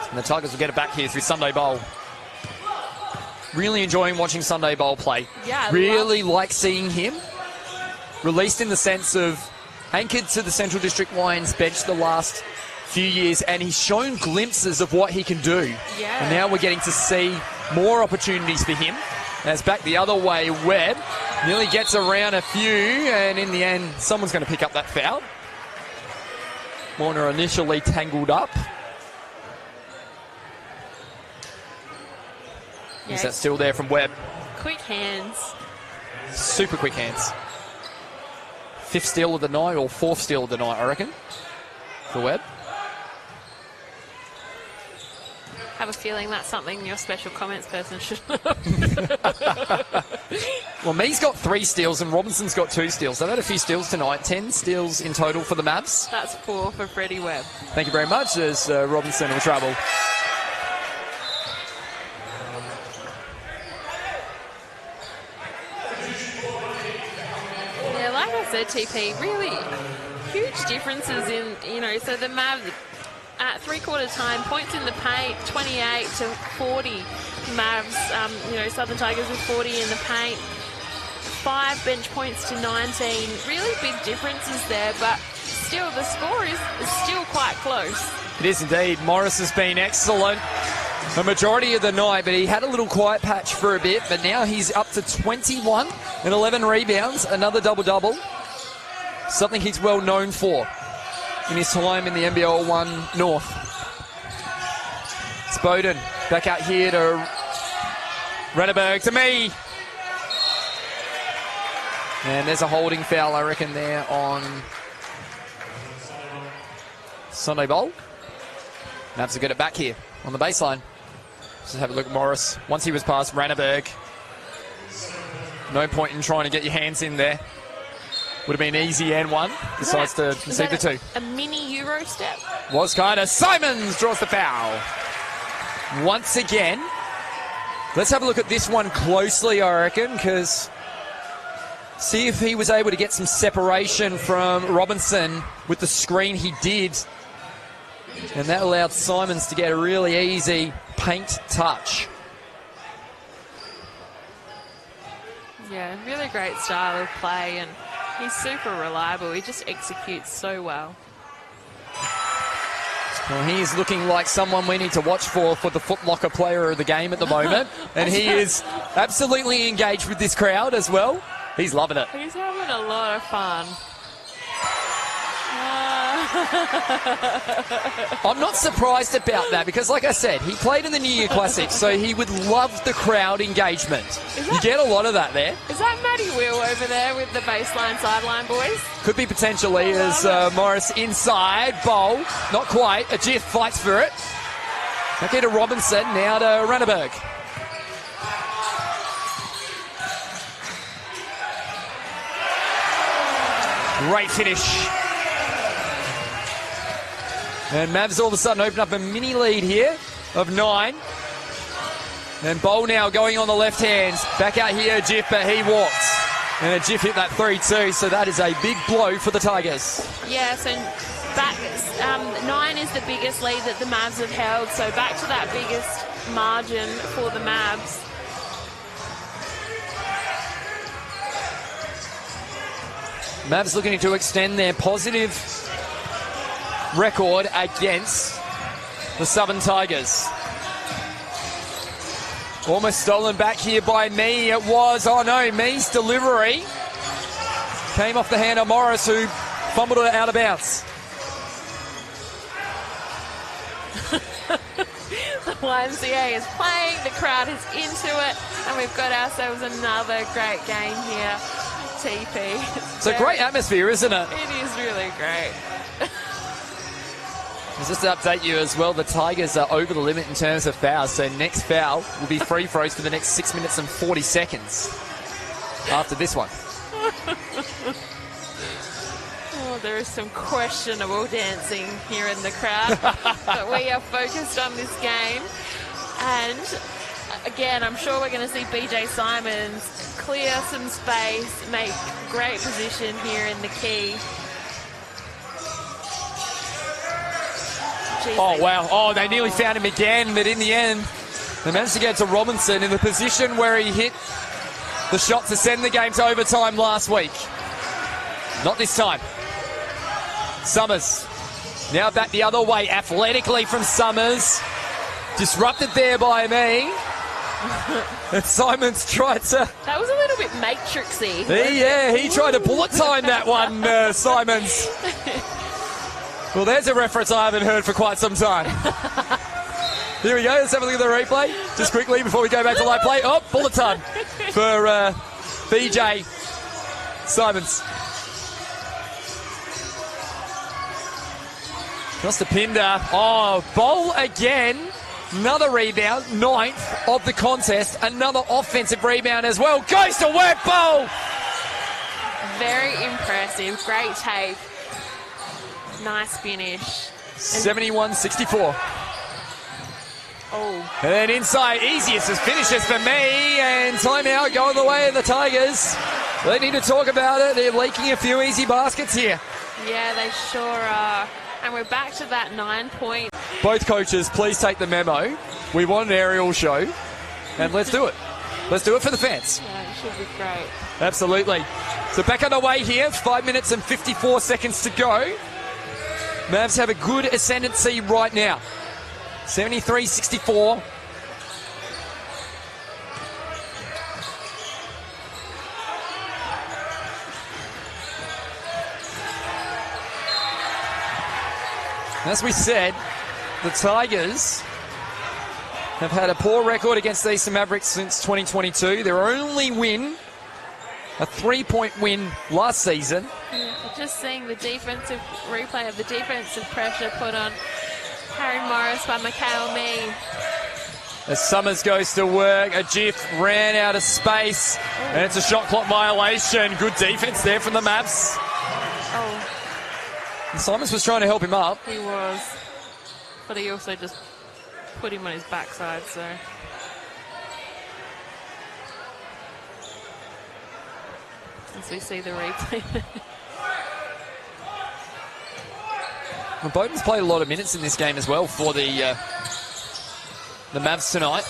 And the Tigers will get it back here through Sunday Bowl. Really enjoying watching Sunday Bowl play. Yeah, really like seeing him released in the sense of anchored to the Central District Lions bench the last few years, and he's shown glimpses of what he can do. Yeah. And now we're getting to see more opportunities for him. As back the other way, Webb nearly gets around a few, and in the end, someone's going to pick up that foul. Warner initially tangled up. Yeah, Is that still there from Webb? quick hands. Super quick hands. 5th steal of the night, or 4th steal of the night, I reckon, for Webb. Have a feeling that's something your special comments person should know. Well, Mee's got 3 steals and Robinson's got 2 steals. They've had a few steals tonight. 10 steals in total for the Mavs. That's 4 for Freddie Webb. Thank you very much, as Robinson will travel. Yeah, like I said, TP, really huge differences in, so the Mavs at three-quarter time, points in the paint, 28 to 40 Mavs, Southern Tigers with 40 in the paint, 5 bench points to 19. Really big differences there, but still the score is still quite close. It is indeed. Morris has been excellent the majority of the night, but he had a little quiet patch for a bit, but now he's up to 21 and 11 rebounds, another double-double, something he's well known for in his time in the NBL1 North. It's Bowden back out here to Renneberg, to Mee. And there's a holding foul, I reckon, there on Sunday Bowl. Mavs will get it back here on the baseline. Just have a look at Morris. Once he was past Renneberg, no point in trying to get your hands in there. Would have been easy and one. Decides to concede the 2. A mini Euro step. Was kind of. Simons draws the foul. Once again. Let's have a look at this one closely, I reckon, because See if he was able to get some separation from Robinson with the screen he did. And that allowed Simons to get a really easy paint touch. Yeah, really great style of play, and he's super reliable. He just executes so well. Well, he's looking like someone we need to watch for the Foot Locker player of the game at the moment. And he is absolutely engaged with this crowd as well. He's loving it. He's having a lot of fun. I'm not surprised about that because, like I said, he played in the New Year Classic, so he would love the crowd engagement. You get a lot of that there. Is that Matty Will over there with the baseline sideline boys? Could be potentially as Morris inside. Bowl, not quite. Ajith fights for it. Back here to Robinson, now to Ranneberg. Great finish. And Mavs all of a sudden open up a mini lead here of 9. And Bowl now going on the left hand. Back out here, Ajith, but he walks. And Ajith hit that 3-2, so that is a big blow for the Tigers. Yes, and back 9 is the biggest lead that the Mavs have held, so back to that biggest margin for the Mavs. Mavs looking to extend their positive record against the Southern Tigers. Almost stolen back here by Me. It was, oh no, Me's delivery came off the hand of Morris, who fumbled it out of bounds. The YMCA is playing, the crowd is into it, and we've got ourselves another great game here. TP. It's a great atmosphere, isn't it? It is really great. Just to update you as well, the Tigers are over the limit in terms of fouls, so next foul will be free throws for the next 6 minutes and 40 seconds after this one. Oh, there is some questionable dancing here in the crowd, but we are focused on this game. And again, I'm sure we're going to see BJ Simons clear some space, make great position here in the key. Jeez, Oh, wow. Oh, they nearly found him again, but in the end, they managed to get to Robinson in the position where he hit the shot to send the game to overtime last week. Not this time. Summers now back the other way, athletically from Summers. Disrupted there by Me. And Simons tried to... That was a little bit matrixy. He tried to bullet time that one, Simons. Well, there's a reference I haven't heard for quite some time. Here we go. Let's have a look at the replay. Just quickly before we go back to live play. Oh, bullet time for BJ Simons. Just a Pinder. Oh, Bowl again. Another rebound. 9th of the contest. Another offensive rebound as well. Goes to work, Bowl. Very impressive. Great tape. Nice finish. 71-64. Oh. And then inside, easiest as finishes for Me. And timeout going the way of the Tigers. They need to talk about it. They're leaking a few easy baskets here. Yeah, they sure are. And we're back to that 9 point. Both coaches, please take the memo. We want an aerial show. And let's do it. Let's do it for the fans. Yeah, it should be great. Absolutely. So back underway here. 5 minutes and 54 seconds to go. Mavs have a good ascendancy right now. 73-64. As we said, the Tigers have had a poor record against the Eastern Mavericks since 2022. Their only win, a 3-point win last season. Yeah, just seeing the defensive replay of the defensive pressure put on Harry Morris by Mikhail Me. As Summers goes to work, Ajith ran out of space, and it's a shot clock violation. Good defense there from the Mavs. Oh, And Simons was trying to help him up. he was. But he also just put him on his backside, so... As we see the replay. Well, Bowden's played a lot of minutes in this game as well for the Mavs tonight.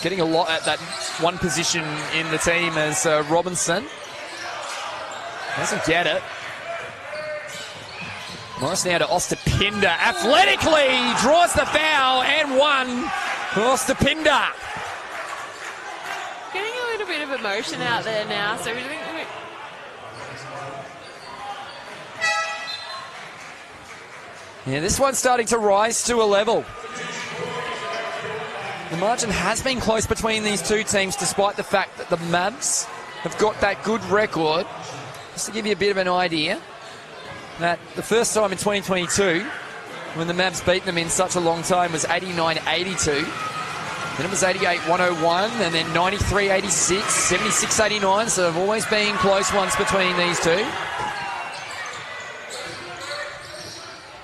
Getting a lot at that one position in the team as Robinson. Doesn't get it. Morris now to Ostapinder. Athletically draws the foul and one for Ostapinder. Getting a little bit of emotion out there now, so we think yeah, this one's starting to rise to a level. The margin has been close between these two teams, despite the fact that the Mavs have got that good record. Just to give you a bit of an idea, that the first time in 2022, when the Mavs beat them in such a long time, was 89-82. Then it was 88-101, and then 93-86, 76-89. So there have always been close ones between these two.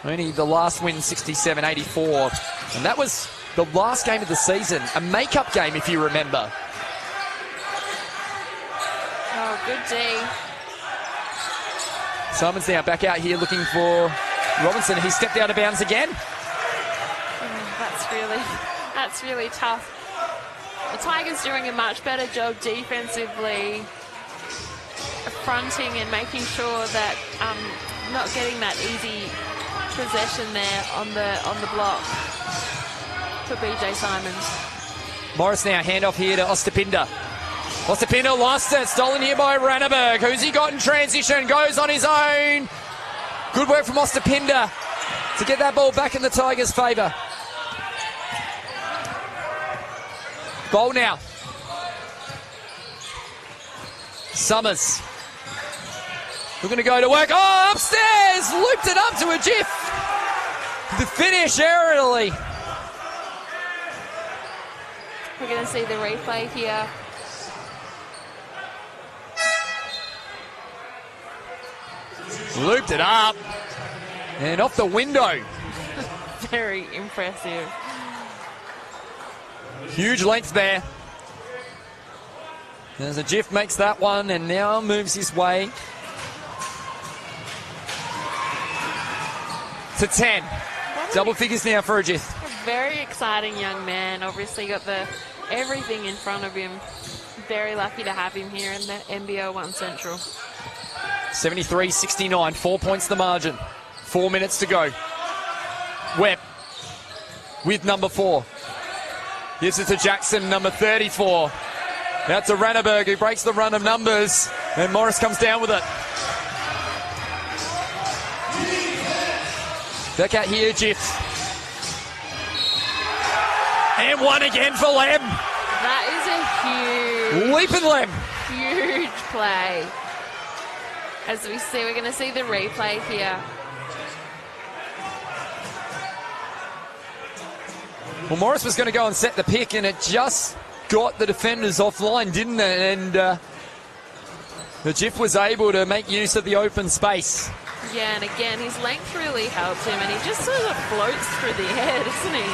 Only the last win, 67-84. And that was the last game of the season, a make-up game, if you remember. Oh, good D. Simon's now back out here looking for Robinson. He stepped out of bounds again. That's really tough. The Tigers doing a much better job defensively, fronting and making sure that not getting that easy possession there on the block for BJ Simons. Morris now, handoff here to Ostapinder. Ostapinder lost it, stolen here by Ranneberg. Who's he got in transition? Goes on his own. Good work from Ostapinder to get that ball back in the Tigers' favour. Ball now. Summers. Looking to go to work. Oh, upstairs! Looped it up to a jiff. The finish aerially. We're going to see the replay here. Looped it up. And off the window. Very impressive. Huge length there. As a jiff makes that one and now moves his way to 10. Double figures now for a jiff. A very exciting young man. Obviously got everything in front of him. Very lucky to have him here in the NBL1 Central. 73-69, 4 points the margin. 4 minutes to go. Webb with number 4. Gives it to Jackson, number 34. Out to Ranneberg, who breaks the run of numbers. And Morris comes down with it. Back out here, Jiff. And one again for Lem. That is a huge... Leaping Lem. Huge play. As we see, we're going to see the replay here. Well, Morris was going to go and set the pick, and it just got the defenders offline, didn't it? And the Jiff was able to make use of the open space. Yeah, and again, his length really helped him, and he just sort of floats through the air, doesn't he?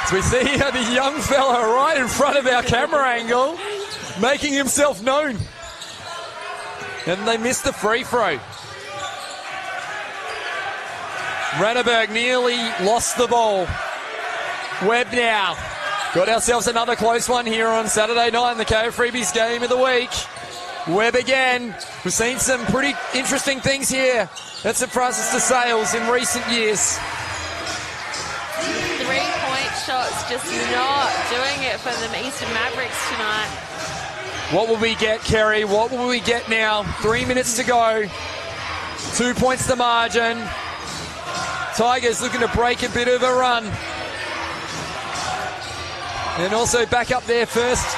So we see the young fella right in front of our camera angle, making himself known. And they missed the free throw. Ranneberg nearly lost the ball. Webb now. Got ourselves another close one here on Saturday night in the KO Freebies game of the week. Webb again. We've seen some pretty interesting things here at St Francis de Sales in recent years. 3-point shots just not doing it for the Eastern Mavericks tonight. What will we get, Kerry? What will we get now? 3 minutes to go. 2 points the margin. Tigers looking to break a bit of a run. And also back up their first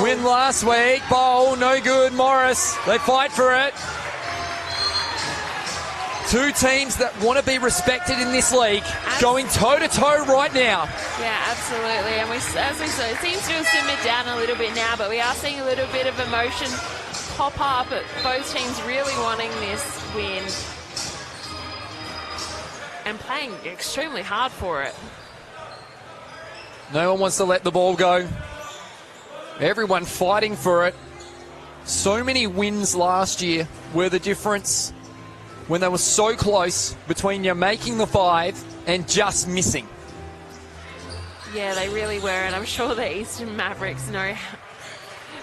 win last week. Bowl, no good. Morris, they fight for it. Two teams that want to be respected in this league, going toe-to-toe right now. Yeah, absolutely. And as we said, it seems to have simmered down a little bit now, but we are seeing a little bit of emotion pop up at both teams really wanting this win. And playing extremely hard for it. No one wants to let the ball go. Everyone fighting for it. So many wins last year were the difference when they were so close between you making the 5 and just missing. Yeah, they really were, and I'm sure the Eastern Mavericks know,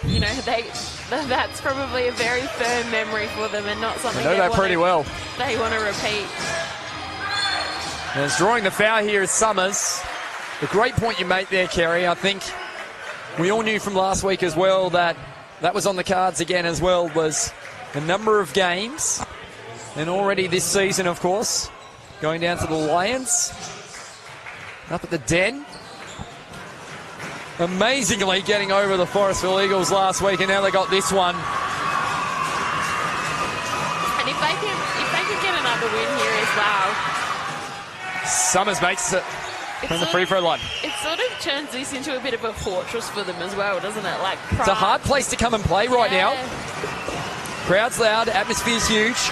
you know, that's probably a very firm memory for them and not something they know that pretty well. They want to repeat. And it's drawing the foul here is Summers. The great point you make there, Kerry. I think we all knew from last week as well that was on the cards again as well, was the number of games. And already this season, of course, going down to the Lions. Up at the Den. Amazingly getting over the Forestville Eagles last week, and now they got this one. And if they can get another win here as well. Summers makes it from the free throw line. It sort of turns this into a bit of a fortress for them as well, doesn't it? Like it's a hard place to come and play right now. Crowd's loud, atmosphere's huge.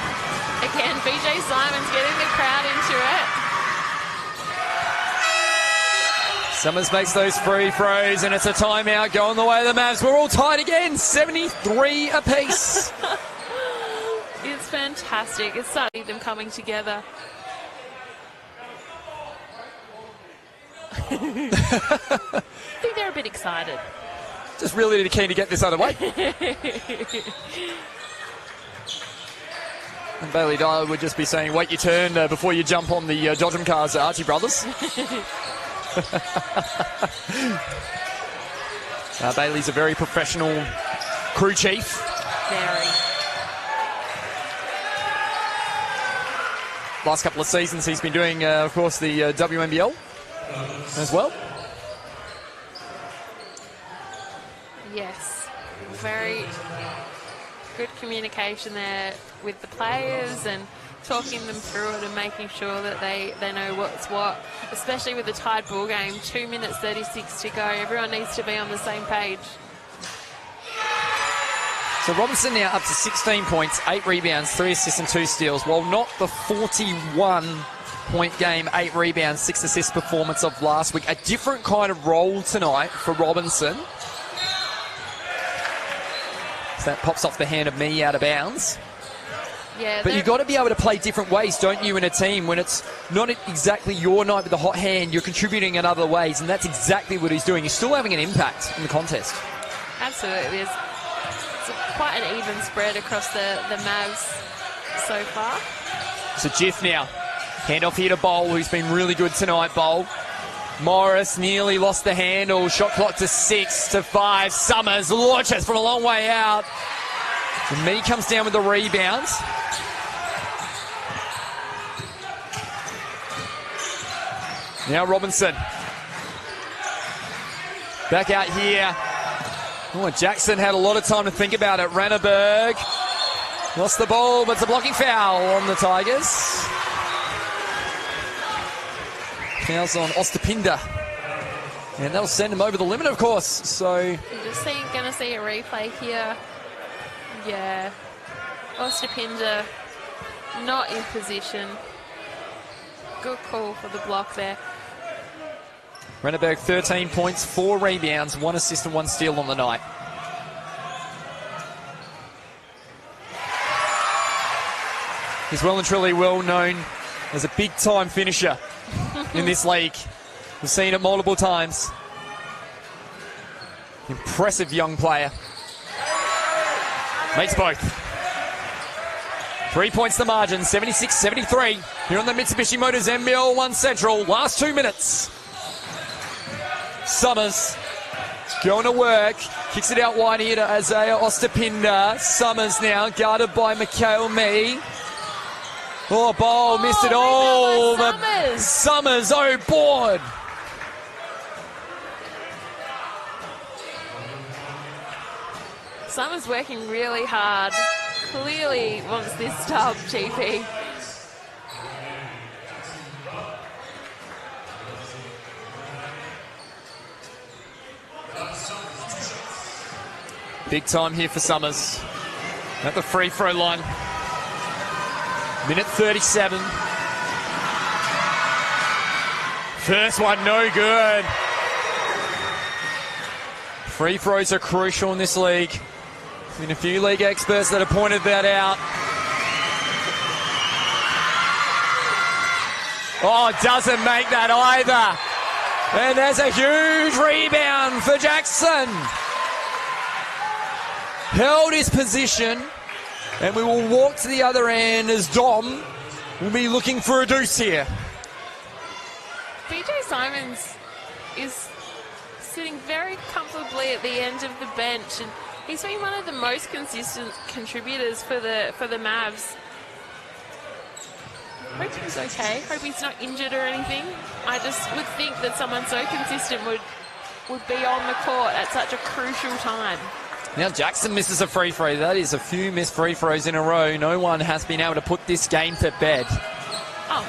Again, BJ Simons getting the crowd into it. Summers makes those free throws, and it's a timeout going the way of the Mavs. We're all tied again, 73 apiece. It's fantastic. It's starting them coming together. I think they're a bit excited. Just really keen to get this underway. And Bailey Dyer would just be saying, wait your turn before you jump on the Dodgem cars, Archie Brothers. Bailey's a very professional crew chief. Very. Last couple of seasons he's been doing, of course, the WNBL as well. Yes, very good communication there with the players and talking them through it and making sure that they know what's what, especially with the tied ball game. 2 minutes 36 to go. Everyone needs to be on the same page. So Robinson now up to 16 points, 8 rebounds, 3 assists and 2 steals. While not the 41-point game, 8 rebounds, 6 assist performance of last week. A different kind of role tonight for Robinson. So that pops off the hand of me out of bounds. Yeah, but you've got to be able to play different ways, don't you, in a team? When it's not exactly your night with the hot hand, you're contributing in other ways, and that's exactly what he's doing. He's still having an impact in the contest. Absolutely. It's quite an even spread across the Mavs so far. So Jiff now. Handoff here to Bowl, who's been really good tonight, Bowl. Morris nearly lost the handle. Shot clock to 6 to 5. Summers launches from a long way out. And Mee comes down with the rebounds. Now Robinson. Back out here. Oh, Jackson had a lot of time to think about it. Ranneberg lost the ball, but it's a blocking foul on the Tigers. Fouls on Ostapinda. And that'll send him over the limit, of course. So you're just going to see a replay here. Yeah. Ostapinda not in position. Good call for the block there. Ranneberg 13 points, 4 rebounds, 1 assist and 1 steal on the night. He's well and truly well known as a big-time finisher in this league. We've seen it multiple times. Impressive young player. Makes both. 3 points the margin, 76-73. Here on the Mitsubishi Motors NBL1 Central. Last 2 minutes. Summers going to work. Kicks it out wide here to Isaiah Ostapinda. Summers now guarded by Mikhail Mee. Oh, Bowl missed it all. Summers. Summers, oh, board. Summers working really hard. Clearly wants this stub, GP. Big time here for Summers. At the free throw line. Minute 37. First one, no good. Free throws are crucial in this league. There's been a few league experts that have pointed that out. Oh, doesn't make that either. And there's a huge rebound for Jackson. Held his position, and we will walk to the other end as Dom will be looking for a deuce here. BJ Simons is sitting very comfortably at the end of the bench, and he's been one of the most consistent contributors for the Mavs. Hope he's okay. Hope he's not injured or anything. I just would think that someone so consistent would be on the court at such a crucial time. Now Jackson misses a free throw. That is a few missed free throws in a row. No one has been able to put this game to bed. Oh.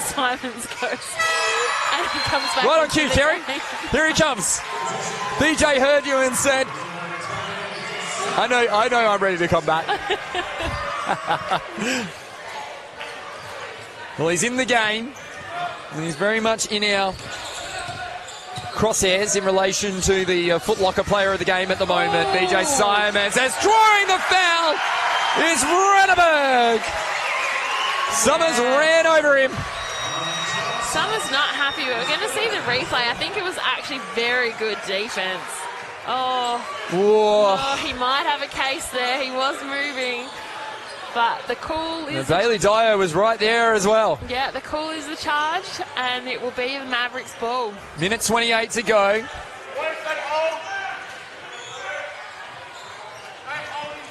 Simons goes. And he comes back. Right on cue, Terry. Here he comes. BJ heard you and said, I know I'm ready to come back. Well, he's in the game, and he's very much in our crosshairs in relation to the Foot Locker player of the game at the moment. BJ Simons, as drawing the foul is Renneberg. Summers ran over him. Summers not happy. We're going to see the replay. I think it was actually very good defense. Oh, he might have a case there. He was moving. But the call is... Bailey Dyer was right there as well. Yeah, the call is the charge, and it will be the Mavericks ball. Minute 28 to go.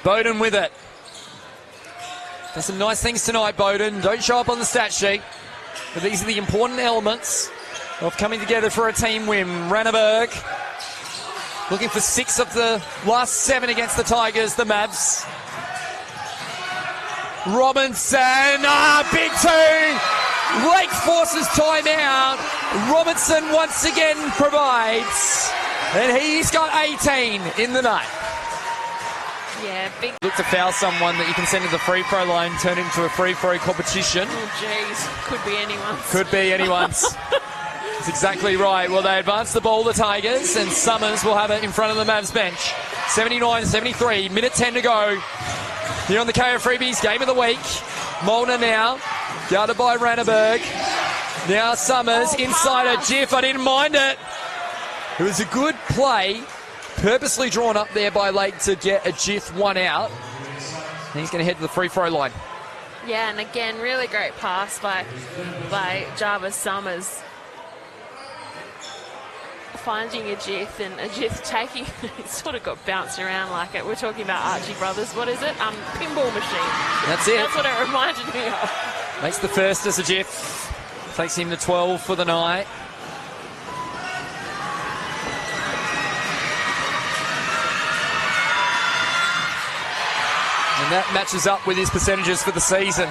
Bowden with it. Does some nice things tonight, Bowden. Don't show up on the stat sheet. But these are the important elements of coming together for a team win. Ranneberg looking for 6 of the last 7 against the Tigers, the Mavs. Robinson, big two. Lake forces timeout. Robinson once again provides. And he's got 18 in the night. Yeah, big. Look to foul someone that you can send to the free throw line, turn into a free throw competition. Oh, jeez. Could be anyone's. Could be anyone's. That's exactly right. Well, they advance the ball, the Tigers, and Summers will have it in front of the Mavs bench. 79-73, minute 10 to go. Here on the KO Freebies Game of the Week. Molnar now, guarded by Ranneberg. Now Summers inside a jiff. I didn't mind it. It was a good play, purposely drawn up there by Lake to get a jiff one out. And he's going to head to the free throw line. Yeah, and again, really great pass by Jarvis Summers. Finding a Jith and a Jith taking it sort of got bounced around like it. We're talking about Archie Brothers. What is it? Pinball machine. That's it. That's what it reminded me of. Makes the first as a Jith. Takes him to 12 for the night. And that matches up with his percentages for the season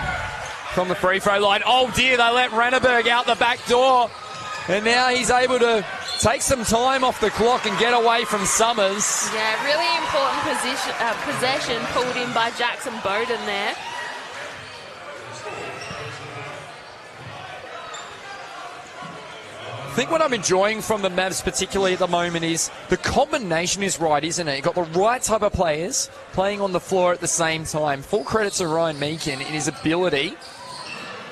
from the free throw line. Oh dear, they let Ranneberg out the back door. And now he's able to take some time off the clock and get away from Summers. Yeah, really important possession pulled in by Jackson Bowden there. I think what I'm enjoying from the Mavs particularly at the moment is the combination is right, isn't it? You've got the right type of players playing on the floor at the same time. Full credit to Ryan Meakin in his ability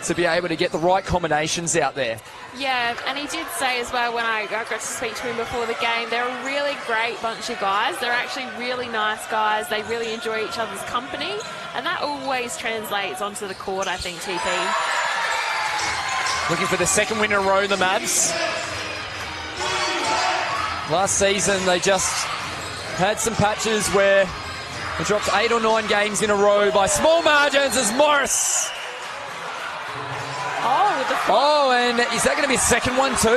to be able to get the right combinations out there. Yeah, and he did say as well when I got to speak to him before the game, they're a really great bunch of guys. They're actually really nice guys. They really enjoy each other's company, and that always translates onto the court, I think, TP. Looking for the second win in a row, the Mavs. Last season, they just had some patches where they dropped 8 or 9 games in a row by small margins as Morris. Oh, with the flop. Oh, and is that going to be a second one too?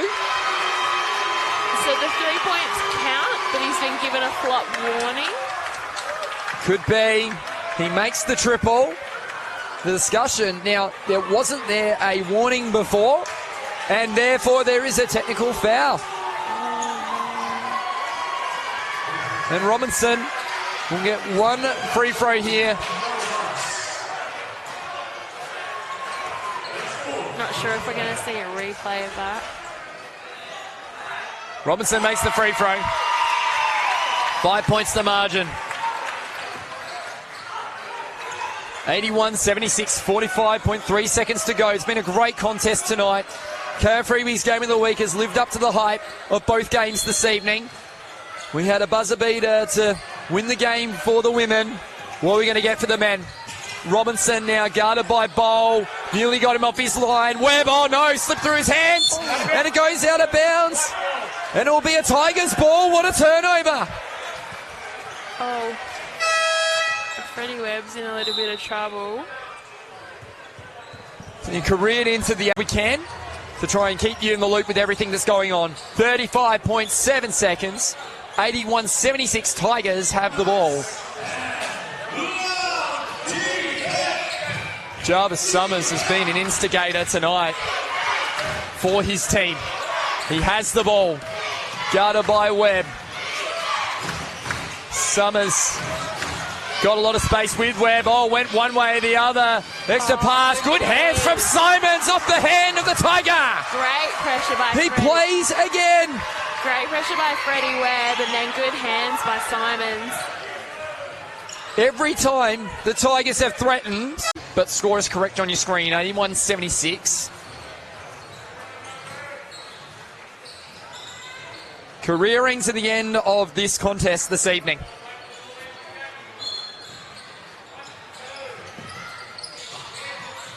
So the 3 points count, but he's been given a flop warning. Could be. He makes the triple. The discussion, now, there wasn't there a warning before, and therefore there is a technical foul. And Robinson will get one free throw here. Not sure if we're going to see a replay of that. Robinson makes the free throw. 5 points the margin. 81-76, 45.3 seconds to go. It's been a great contest tonight. Freeby's Game of the Week has lived up to the hype of both games this evening. We had a buzzer beater to win the game for the women. What are we going to get for the men? Robinson now guarded by Bowl. Nearly got him off his line. Webb, oh no, slipped through his hands. And it goes out of bounds. And it will be a Tigers ball. What a turnover. Oh. Freddie Webb's in a little bit of trouble. So you careered into the we can to try and keep you in the loop with everything that's going on. 35.7 seconds. 81-76 Tigers have the ball. Jarvis Summers has been an instigator tonight for his team. He has the ball. Guarded by Webb. Summers got a lot of space with Webb. Oh, went one way or the other. Extra pass. Good hands from Simons off the hand of the Tiger. Great pressure by He plays again. Great pressure by Freddie Webb and then good hands by Simons. Every time the Tigers have threatened, but score is correct on your screen, 81-76. Careering to the end of this contest this evening.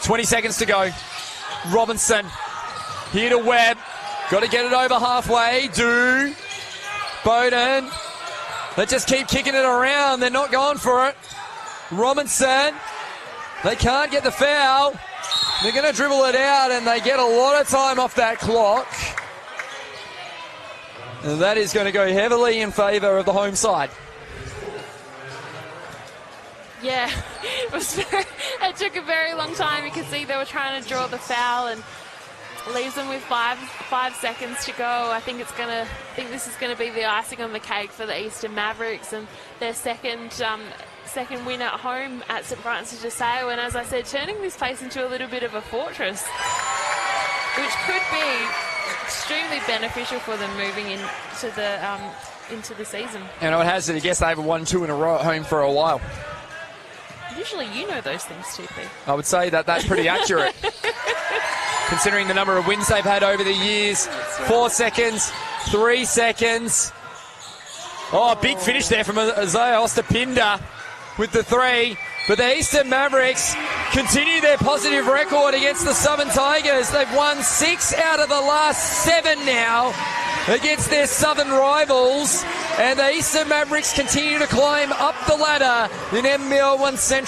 .20 to go. Robinson here to Webb. Got to get it over halfway. Bowden. They just keep kicking it around. They're not going for it. Robinson. They can't get the foul. They're going to dribble it out, and they get a lot of time off that clock. And that is going to go heavily in favour of the home side. Yeah, it took a very long time. You could see they were trying to draw the foul and leaves them with five seconds to go. I think this is going to be the icing on the cake for the Eastern Mavericks and their second win at home at St Francis de Sales. And as I said, turning this place into a little bit of a fortress, which could be extremely beneficial for them moving into the season. And it has it. I guess they haven't won 2 in a row at home for a while. Usually you know those things, TP. I would say that's pretty accurate. Considering the number of wins they've had over the years. Right. 4 seconds, 3 seconds. Oh, big finish there from Isaiah Ostapinda with the 3. But the Eastern Mavericks continue their positive record against the Southern Tigers. They've won 6 out of the last 7 now against their Southern rivals. And the Eastern Mavericks continue to climb up the ladder in NBL1 Central.